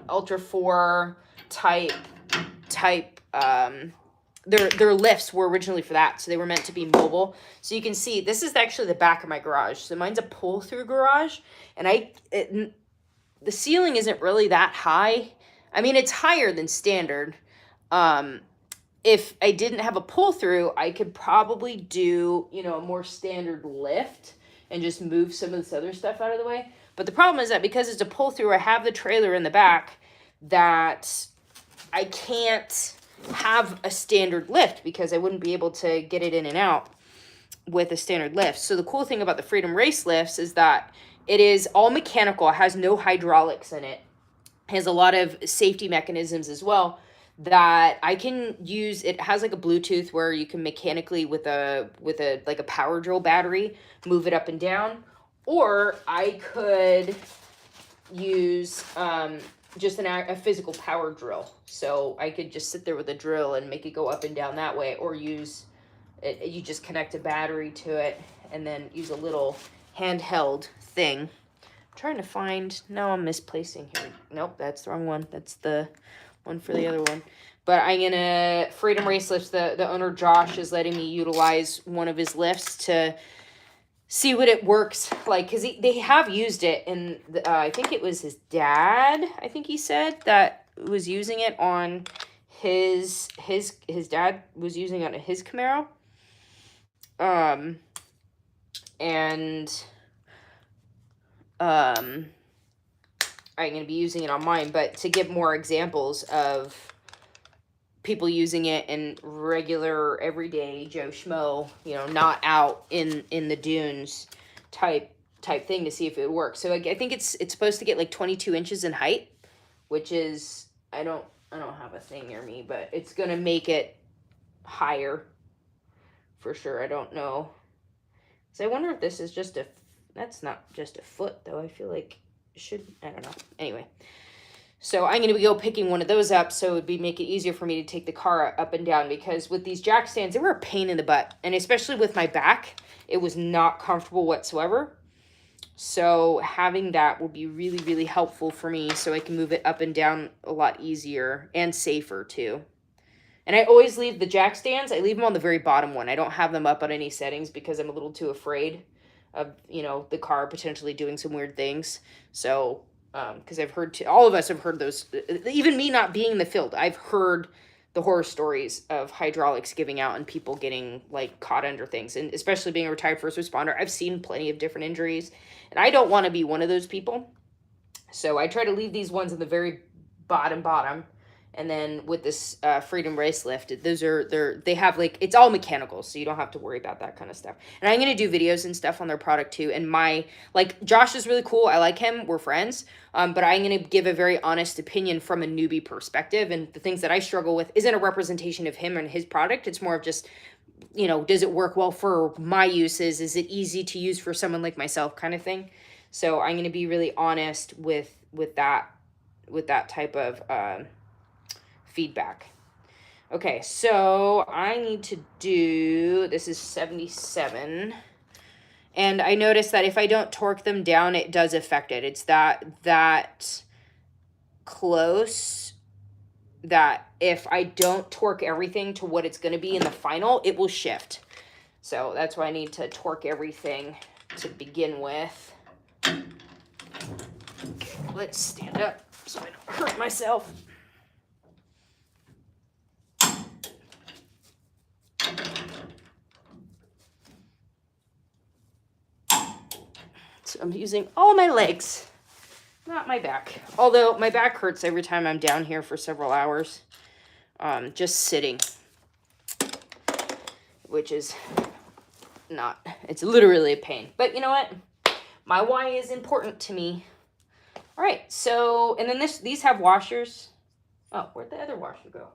Ultra 4 type, their lifts were originally for that, so they were meant to be mobile. So you can see, this is actually the back of my garage. So mine's a pull-through garage, and the ceiling isn't really that high. I mean, it's higher than standard. If I didn't have a pull-through, I could probably do, a more standard lift and just move some of this other stuff out of the way. But the problem is that because it's a pull-through, I have the trailer in the back, that I can't have a standard lift because I wouldn't be able to get it in and out with a standard lift. So the cool thing about the Freedom Race lifts is that it is all mechanical. It has no hydraulics in it. It has a lot of safety mechanisms as well that I can use. It has like a Bluetooth where you can mechanically with a like a power drill battery move it up and down, or I could use just a physical power drill. So I could just sit there with a drill and make it go up and down that way, or use it, you just connect a battery to it and then use a little handheld thing. I'm trying to find, no, I'm misplacing here. Nope, that's the wrong one. That's the one for the other one. But I'm gonna, Freedom Race Lifts, the owner Josh is letting me utilize one of his lifts to see what it works like, because they have used it, and I think it was his dad, I think he said, that was using it on his dad was using it on his Camaro. I'm going to be using it on mine, but to give more examples of people using it in regular, everyday Joe Schmo, not out in the dunes type thing, to see if it works. So I think it's supposed to get like 22 inches in height, which is, I don't have a thing near me, but it's going to make it higher for sure. I don't know. So I wonder if this is just that's not just a foot though. I feel like it should, I don't know. Anyway. So I'm going to go picking one of those up, so it would make it easier for me to take the car up and down, because with these jack stands, they were a pain in the butt. And especially with my back, it was not comfortable whatsoever. So having that will be really, really helpful for me, so I can move it up and down a lot easier and safer too. And I always leave the jack stands, I leave them on the very bottom one. I don't have them up on any settings because I'm a little too afraid of, the car potentially doing some weird things. So because I've heard, all of us have heard those, even me not being in the field, I've heard the horror stories of hydraulics giving out and people getting like caught under things. And especially being a retired first responder, I've seen plenty of different injuries, and I don't want to be one of those people. So I try to leave these ones in the very bottom. And then with this Freedom Race Lift, they have like, it's all mechanical, so you don't have to worry about that kind of stuff. And I'm going to do videos and stuff on their product too. And like, Josh is really cool. I like him. We're friends. But I'm going to give a very honest opinion from a newbie perspective. And the things that I struggle with isn't a representation of him and his product. It's more of just, you know, does it work well for my uses? Is it easy to use for someone like myself, kind of thing? So I'm going to be really honest with that type of feedback. Okay, so I need to do, this is 77. And I noticed that if I don't torque them down, it does affect it. It's that close that if I don't torque everything to what it's going to be in the final, it will shift. So that's why I need to torque everything to begin with. Okay, let's stand up so I don't hurt myself. So I'm using all my legs, not my back. Although my back hurts every time I'm down here for several hours, just sitting, which is not, it's literally a pain. But you know what? My why is important to me. All right, so, and then these have washers. Oh, where'd the other washer go?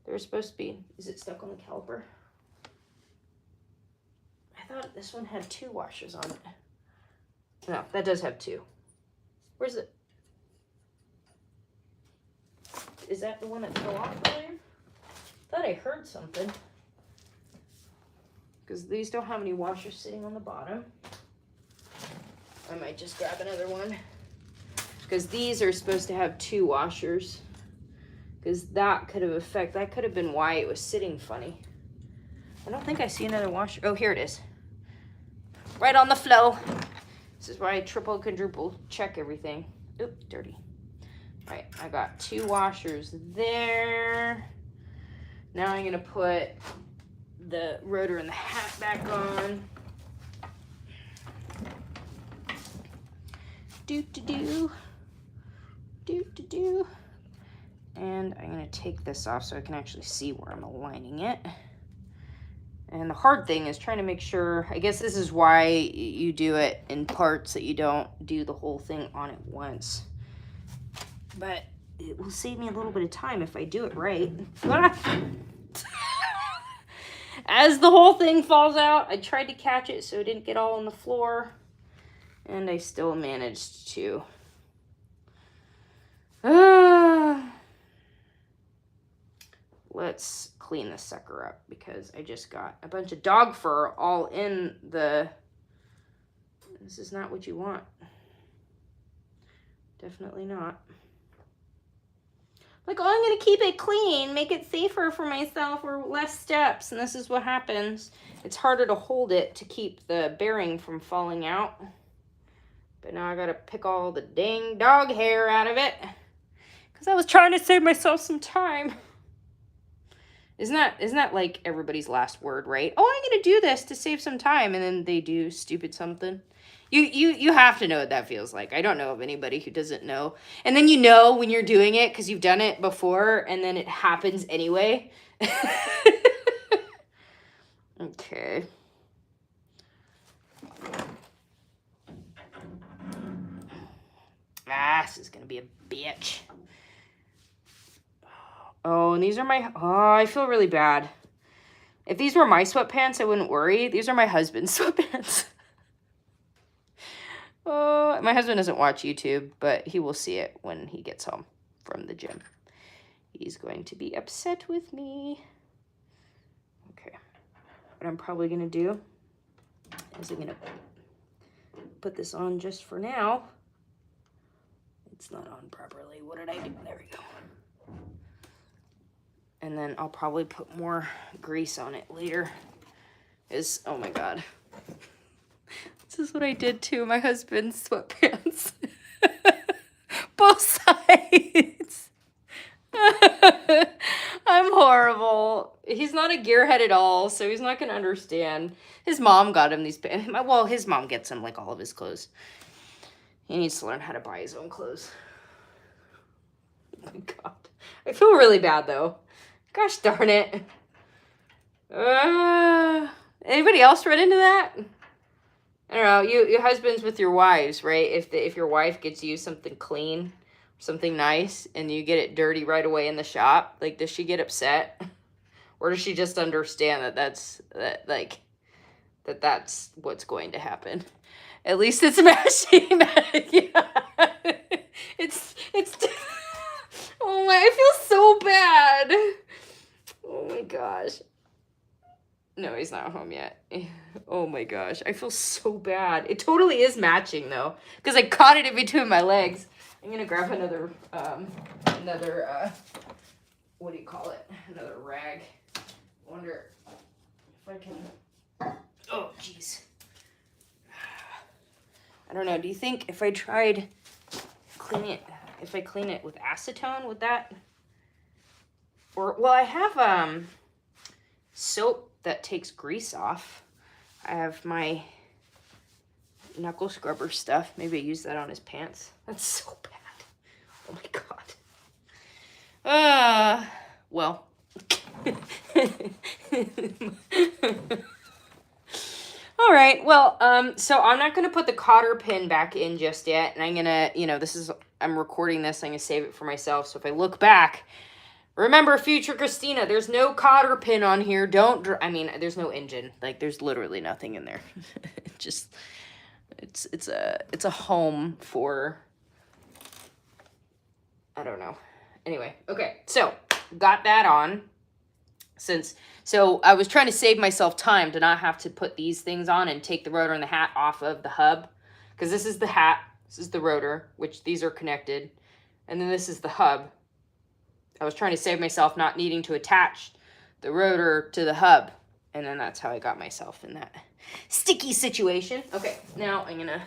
They were supposed to be, is it stuck on the caliper? I thought this one had 2 washers on it. No, that does have 2. Where's it? Is that the one that fell off earlier? I thought I heard something. Because these don't have any washers sitting on the bottom. I might just grab another one. Because these are supposed to have 2 washers. Because that could have been why it was sitting funny. I don't think I see another washer. Oh, here it is. Right on the flow. This is why I triple, quadruple check everything. Oop, dirty. All right, I got 2 washers there. Now I'm gonna put the rotor and the hat back on. Do. And I'm gonna take this off so I can actually see where I'm aligning it. And the hard thing is trying to make sure, I guess this is why you do it in parts, that you don't do the whole thing on at once. But it will save me a little bit of time if I do it right. As the whole thing falls out, I tried to catch it so it didn't get all on the floor. And I still managed to. Let's clean this sucker up because I just got a bunch of dog fur all in the... This is not what you want. Definitely not. Like, oh, I'm going to keep it clean, make it safer for myself or less steps. And this is what happens. It's harder to hold it to keep the bearing from falling out. But now I got to pick all the dang dog hair out of it. Because I was trying to save myself some time. Isn't that like everybody's last word, right? Oh, I'm going to do this to save some time. And then they do stupid something. You have to know what that feels like. I don't know of anybody who doesn't know. And then you know when you're doing it because you've done it before and then it happens anyway. Okay. This is going to be a bitch. Oh, and these are my... Oh, I feel really bad. If these were my sweatpants, I wouldn't worry. These are my husband's sweatpants. Oh, my husband doesn't watch YouTube, but he will see it when he gets home from the gym. He's going to be upset with me. Okay. What I'm probably going to do is I'm going to put this on just for now. It's not on properly. What did I do? There we go. And then I'll probably put more grease on it later. Oh my God. This is what I did to my husband's sweatpants. Both sides. I'm horrible. He's not a gearhead at all, so he's not going to understand. His mom got him these pants. Well, his mom gets him like all of his clothes. He needs to learn how to buy his own clothes. Oh my God. I feel really bad though. Gosh darn it. Anybody else run into that? I don't know. You husbands with your wives, right? If your wife gets you something clean, something nice, and you get it dirty right away in the shop, like, does she get upset, or does she just understand that's what's going to happen? At least it's matching. Yeah. It's. Oh my! I feel so bad. Oh my gosh. No, he's not home yet. Oh my gosh. I feel so bad. It totally is matching though, because I caught it in between my legs. I'm gonna grab another, what do you call it? Another rag. I wonder if I can, oh jeez. I don't know. Do you think if I tried if I clean it with acetone, would that, or, well, I have, soap that takes grease off. I have my knuckle scrubber stuff. Maybe I use that on his pants. That's so bad. Oh my God. Well. All right. Well, so I'm not going to put the cotter pin back in just yet. And I'm going to, I'm recording this. I'm going to save it for myself. So if I look back, remember, future Christina, there's no cotter pin on here. There's no engine. Like, there's literally nothing in there. Just, it's a home for, I don't know. Anyway, okay. So, got that on. So I was trying to save myself time to not have to put these things on and take the rotor and the hat off of the hub. Because this is the hat, this is the rotor, which these are connected. And then this is the hub. I was trying to save myself not needing to attach the rotor to the hub. And then that's how I got myself in that sticky situation. Okay, now I'm gonna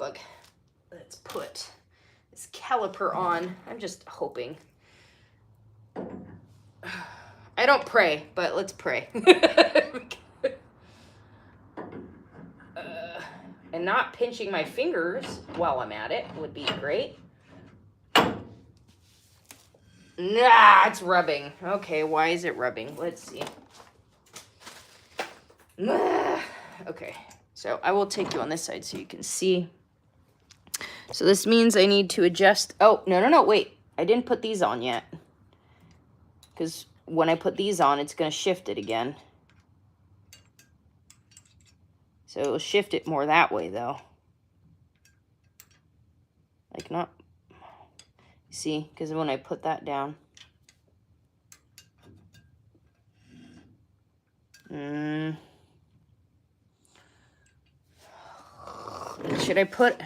let's put this caliper on. I'm just hoping. I don't pray, but let's pray. And not pinching my fingers while I'm at it would be great. Nah, it's rubbing. Okay, why is it rubbing? Let's see. Okay, so I will take you on this side so you can see. So this means I need to adjust. Oh, no, wait. I didn't put these on yet. Because when I put these on, it's going to shift it again. So it'll shift it more that way, though. Like, not... See? Because when I put that down... Should I put...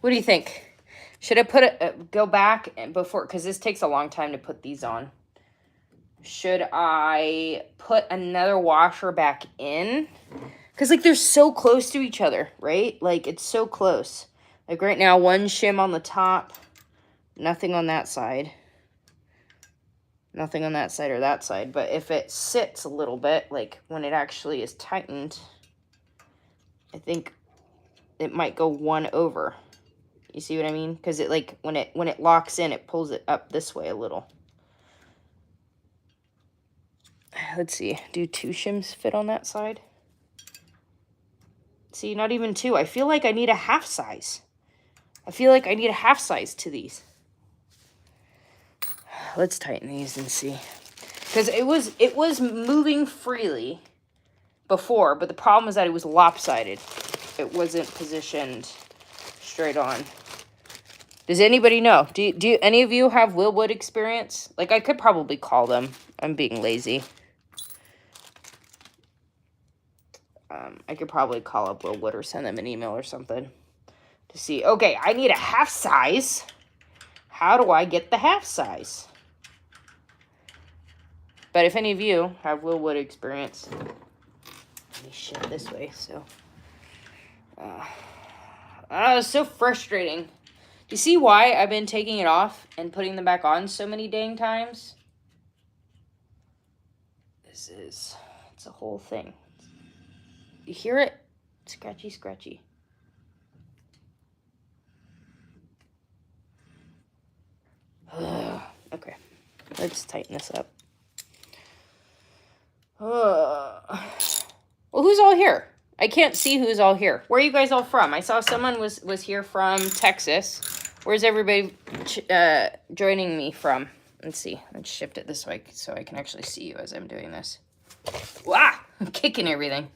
What do you think? Should I put it... go back and before... Because this takes a long time to put these on. Should I put another washer back in? Because, like, they're so close to each other, right? Like, it's so close. Like, right now, one shim on the top. Nothing on that side. Nothing on that side or that side. But if it sits a little bit, like, when it actually is tightened, I think it might go one over. You see what I mean? Because it, like, when it locks in, it pulls it up this way a little. Let's see. Do 2 shims fit on that side? See, not even 2. I feel like I need a half size. I feel like I need a half size to these. Let's tighten these and see. Because it was moving freely before, but the problem was that it was lopsided. It wasn't positioned straight on. Does anybody know? Do any of you have Wilwood experience? Like, I could probably call them. I'm being lazy. I could probably call up Wilwood or send them an email or something to see. Okay, I need a half size. How do I get the half size? But if any of you have Wilwood experience, let me shift this way. So, it's so frustrating. Do you see why I've been taking it off and putting them back on so many dang times? It's a whole thing. You hear it? Scratchy, scratchy. Ugh. Okay, let's tighten this up. Well, who's all here? I can't see who's all here. Where are you guys all from? I saw someone was here from Texas. Where's everybody joining me from? Let's see. Let's shift it this way so I can actually see you as I'm doing this. Wow! I'm kicking everything.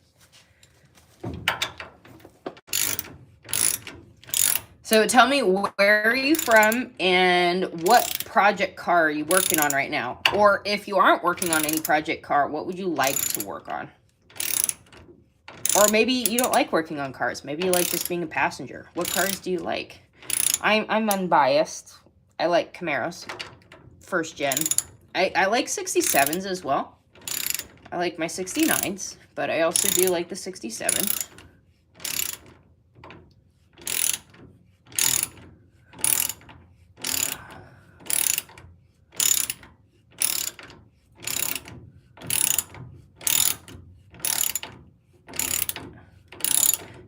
So tell me, where are you from and what project car are you working on right now? Or if you aren't working on any project car, what would you like to work on? Or maybe you don't like working on cars. Maybe you like just being a passenger. What cars do you like? I'm unbiased. I like Camaros, first gen. I like 67s as well. I like my 69s, but I also do like the 67.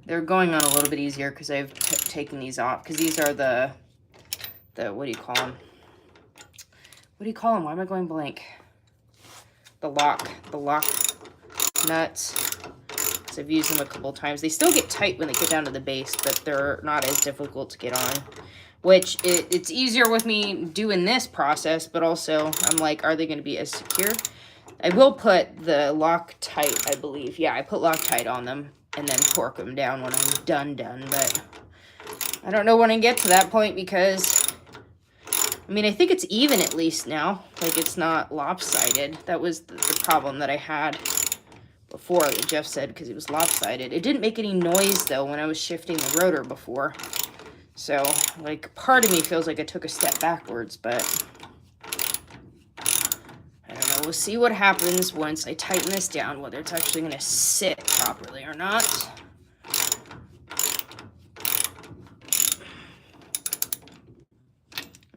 They're going on a little bit easier because I've taken these off, because these are the what do you call them? What do you call them? Why am I going blank? The lock nuts. So I've used them a couple times. They still get tight when they get down to the base, but they're not as difficult to get on. Which, it's easier with me doing this process, but also I'm like, are they going to be as secure? I will put the Loctite, I believe. Yeah, I put Loctite on them and then torque them down when I'm done. But I don't know when I get to that point because, I mean, I think it's even at least now. Like, it's not lopsided. That was the problem that I had before that Jeff said, because it was lopsided. It didn't make any noise, though, when I was shifting the rotor before. So, like, part of me feels like I took a step backwards, but I don't know. We'll see what happens once I tighten this down, whether it's actually going to sit properly or not.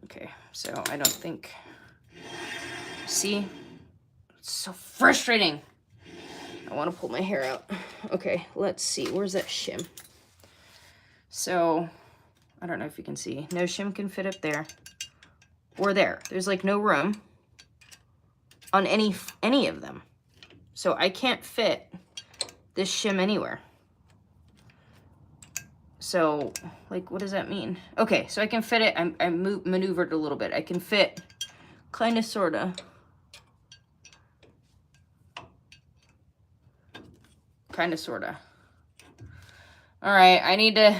Okay, so I don't think... See? It's so frustrating. I want to pull my hair out. Okay, let's see. Where's that shim? So, I don't know if you can see. No shim can fit up there. Or there. There's like no room on any of them. So I can't fit this shim anywhere. So, like, what does that mean? Okay, so I can fit it. I maneuvered a little bit. I can fit kind of, sort of. Kind of, sort of. All right, I need to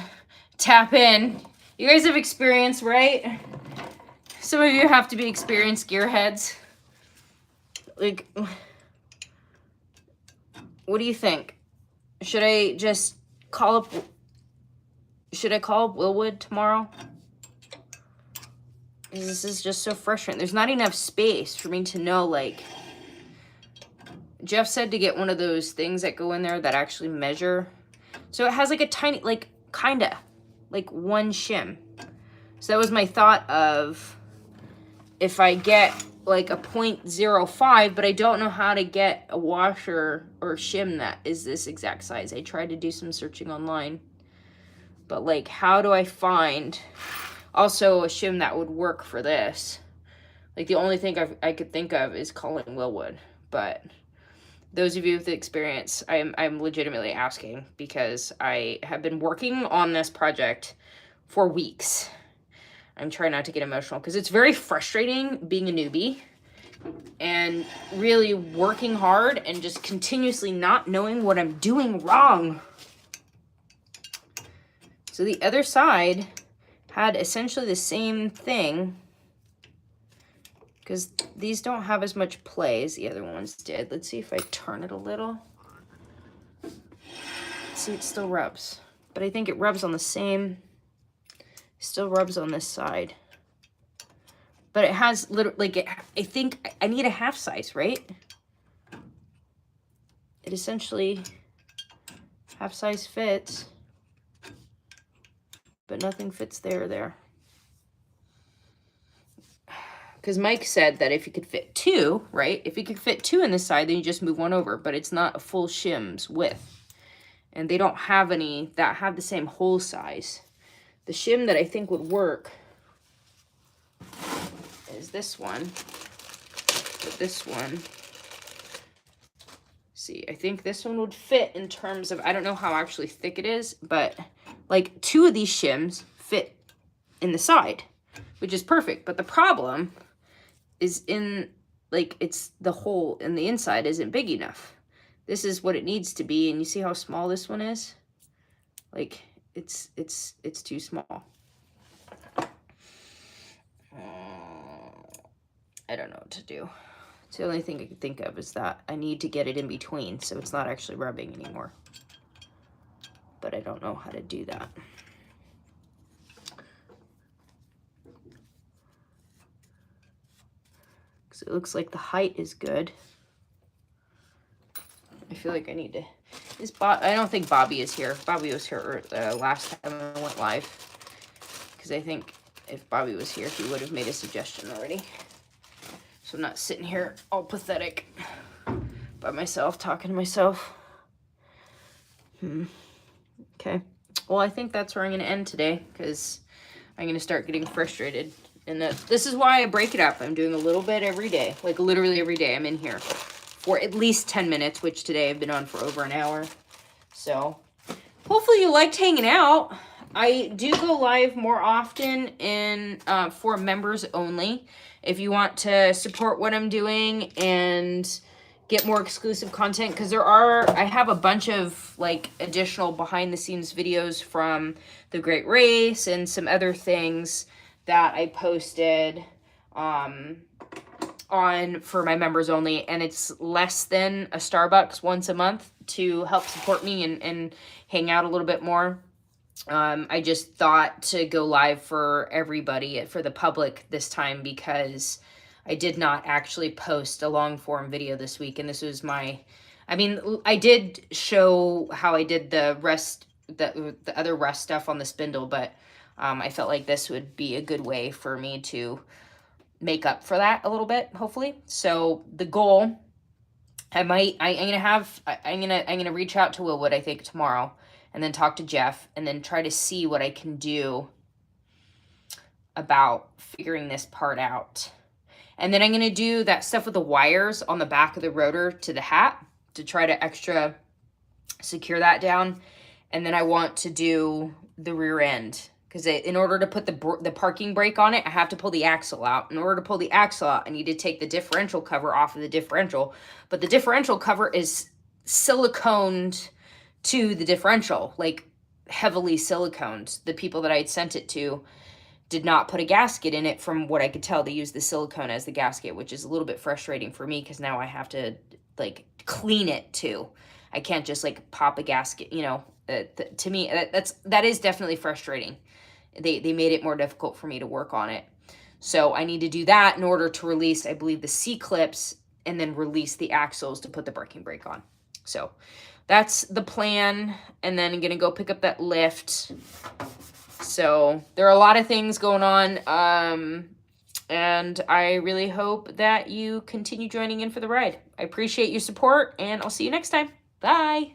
tap in. You guys have experience, right? Some of you have to be experienced gearheads. Like, what do you think? Should I just call up... Should I call up Wilwood tomorrow? This is just so frustrating. There's not enough space for me to know, like... Jeff said to get one of those things that go in there that actually measure. So it has like a tiny, like, kinda, like one shim. So that was my thought of if I get like a 0.05, but I don't know how to get a washer or shim that is this exact size. I tried to do some searching online, but like, how do I find also a shim that would work for this? Like, the only thing I could think of is calling Wilwood, but those of you with experience, I'm legitimately asking because I have been working on this project for weeks. I'm trying not to get emotional because it's very frustrating being a newbie and really working hard and just continuously not knowing what I'm doing wrong. So the other side had essentially the same thing, because these don't have as much play as the other ones did. Let's see if I turn it a little. See, it still rubs. But I think it rubs on the same... Still rubs on this side. But it has literally... Like, I think I need a half size, right? It essentially... Half size fits. But nothing fits there or there. Because Mike said that if you could fit two, right? If you could fit two in this side, then you just move one over. But it's not a full shim's width. And they don't have any that have the same hole size. The shim that I think would work is this one. But this one, see, I think this one would fit in terms of, I don't know how actually thick it is, but like 2 of these shims fit in the side, which is perfect. But the problem is in, like, it's the hole in the inside isn't big enough. This is what it needs to be, and you see how small this one is? Like, it's too small. I don't know what to do. It's the only thing I can think of is that I need to get it in between so it's not actually rubbing anymore. But I don't know how to do that. Because it looks like the height is good. I feel like I need to... I don't think Bobby is here. Bobby was here last time I went live. Because I think if Bobby was here, he would have made a suggestion already. So I'm not sitting here all pathetic by myself, talking to myself. Okay. Well, I think that's where I'm going to end today, because I'm going to start getting frustrated. And this is why I break it up. I'm doing a little bit every day. Like, literally every day I'm in here for at least 10 minutes, which today I've been on for over an hour. So, hopefully you liked hanging out. I do go live more often for members only. If you want to support what I'm doing and get more exclusive content, because I have a bunch of like additional behind the scenes videos from the Great Race and some other things that I posted on for my members only, and it's less than a Starbucks once a month to help support me and hang out a little bit more. I just thought to go live for everybody, for the public this time, because I did not actually post a long form video this week. And this was I did show how I did the other rest stuff on the spindle, but I felt like this would be a good way for me to make up for that a little bit, hopefully. So the goal, I'm gonna reach out to Willwood, I think, tomorrow, and then talk to Jeff, and then try to see what I can do about figuring this part out. And then I'm going to do that stuff with the wires on the back of the rotor to the hat to try to extra secure that down. And then I want to do the rear end, because in order to put the parking brake on it, I have to pull the axle out. In order to pull the axle out, I need to take the differential cover off of the differential. But the differential cover is siliconed to the differential, like heavily siliconed. The people that I had sent it to did not put a gasket in it. From what I could tell, they used the silicone as the gasket, which is a little bit frustrating for me, because now I have to like clean it too. I can't just like pop a gasket, you know. To me, that is definitely frustrating. They made it more difficult for me to work on it. So I need to do that in order to release, I believe, the C-clips, and then release the axles to put the braking brake on. So that's the plan. And then I'm going to go pick up that lift. So there are a lot of things going on. And I really hope that you continue joining in for the ride. I appreciate your support, and I'll see you next time. Bye.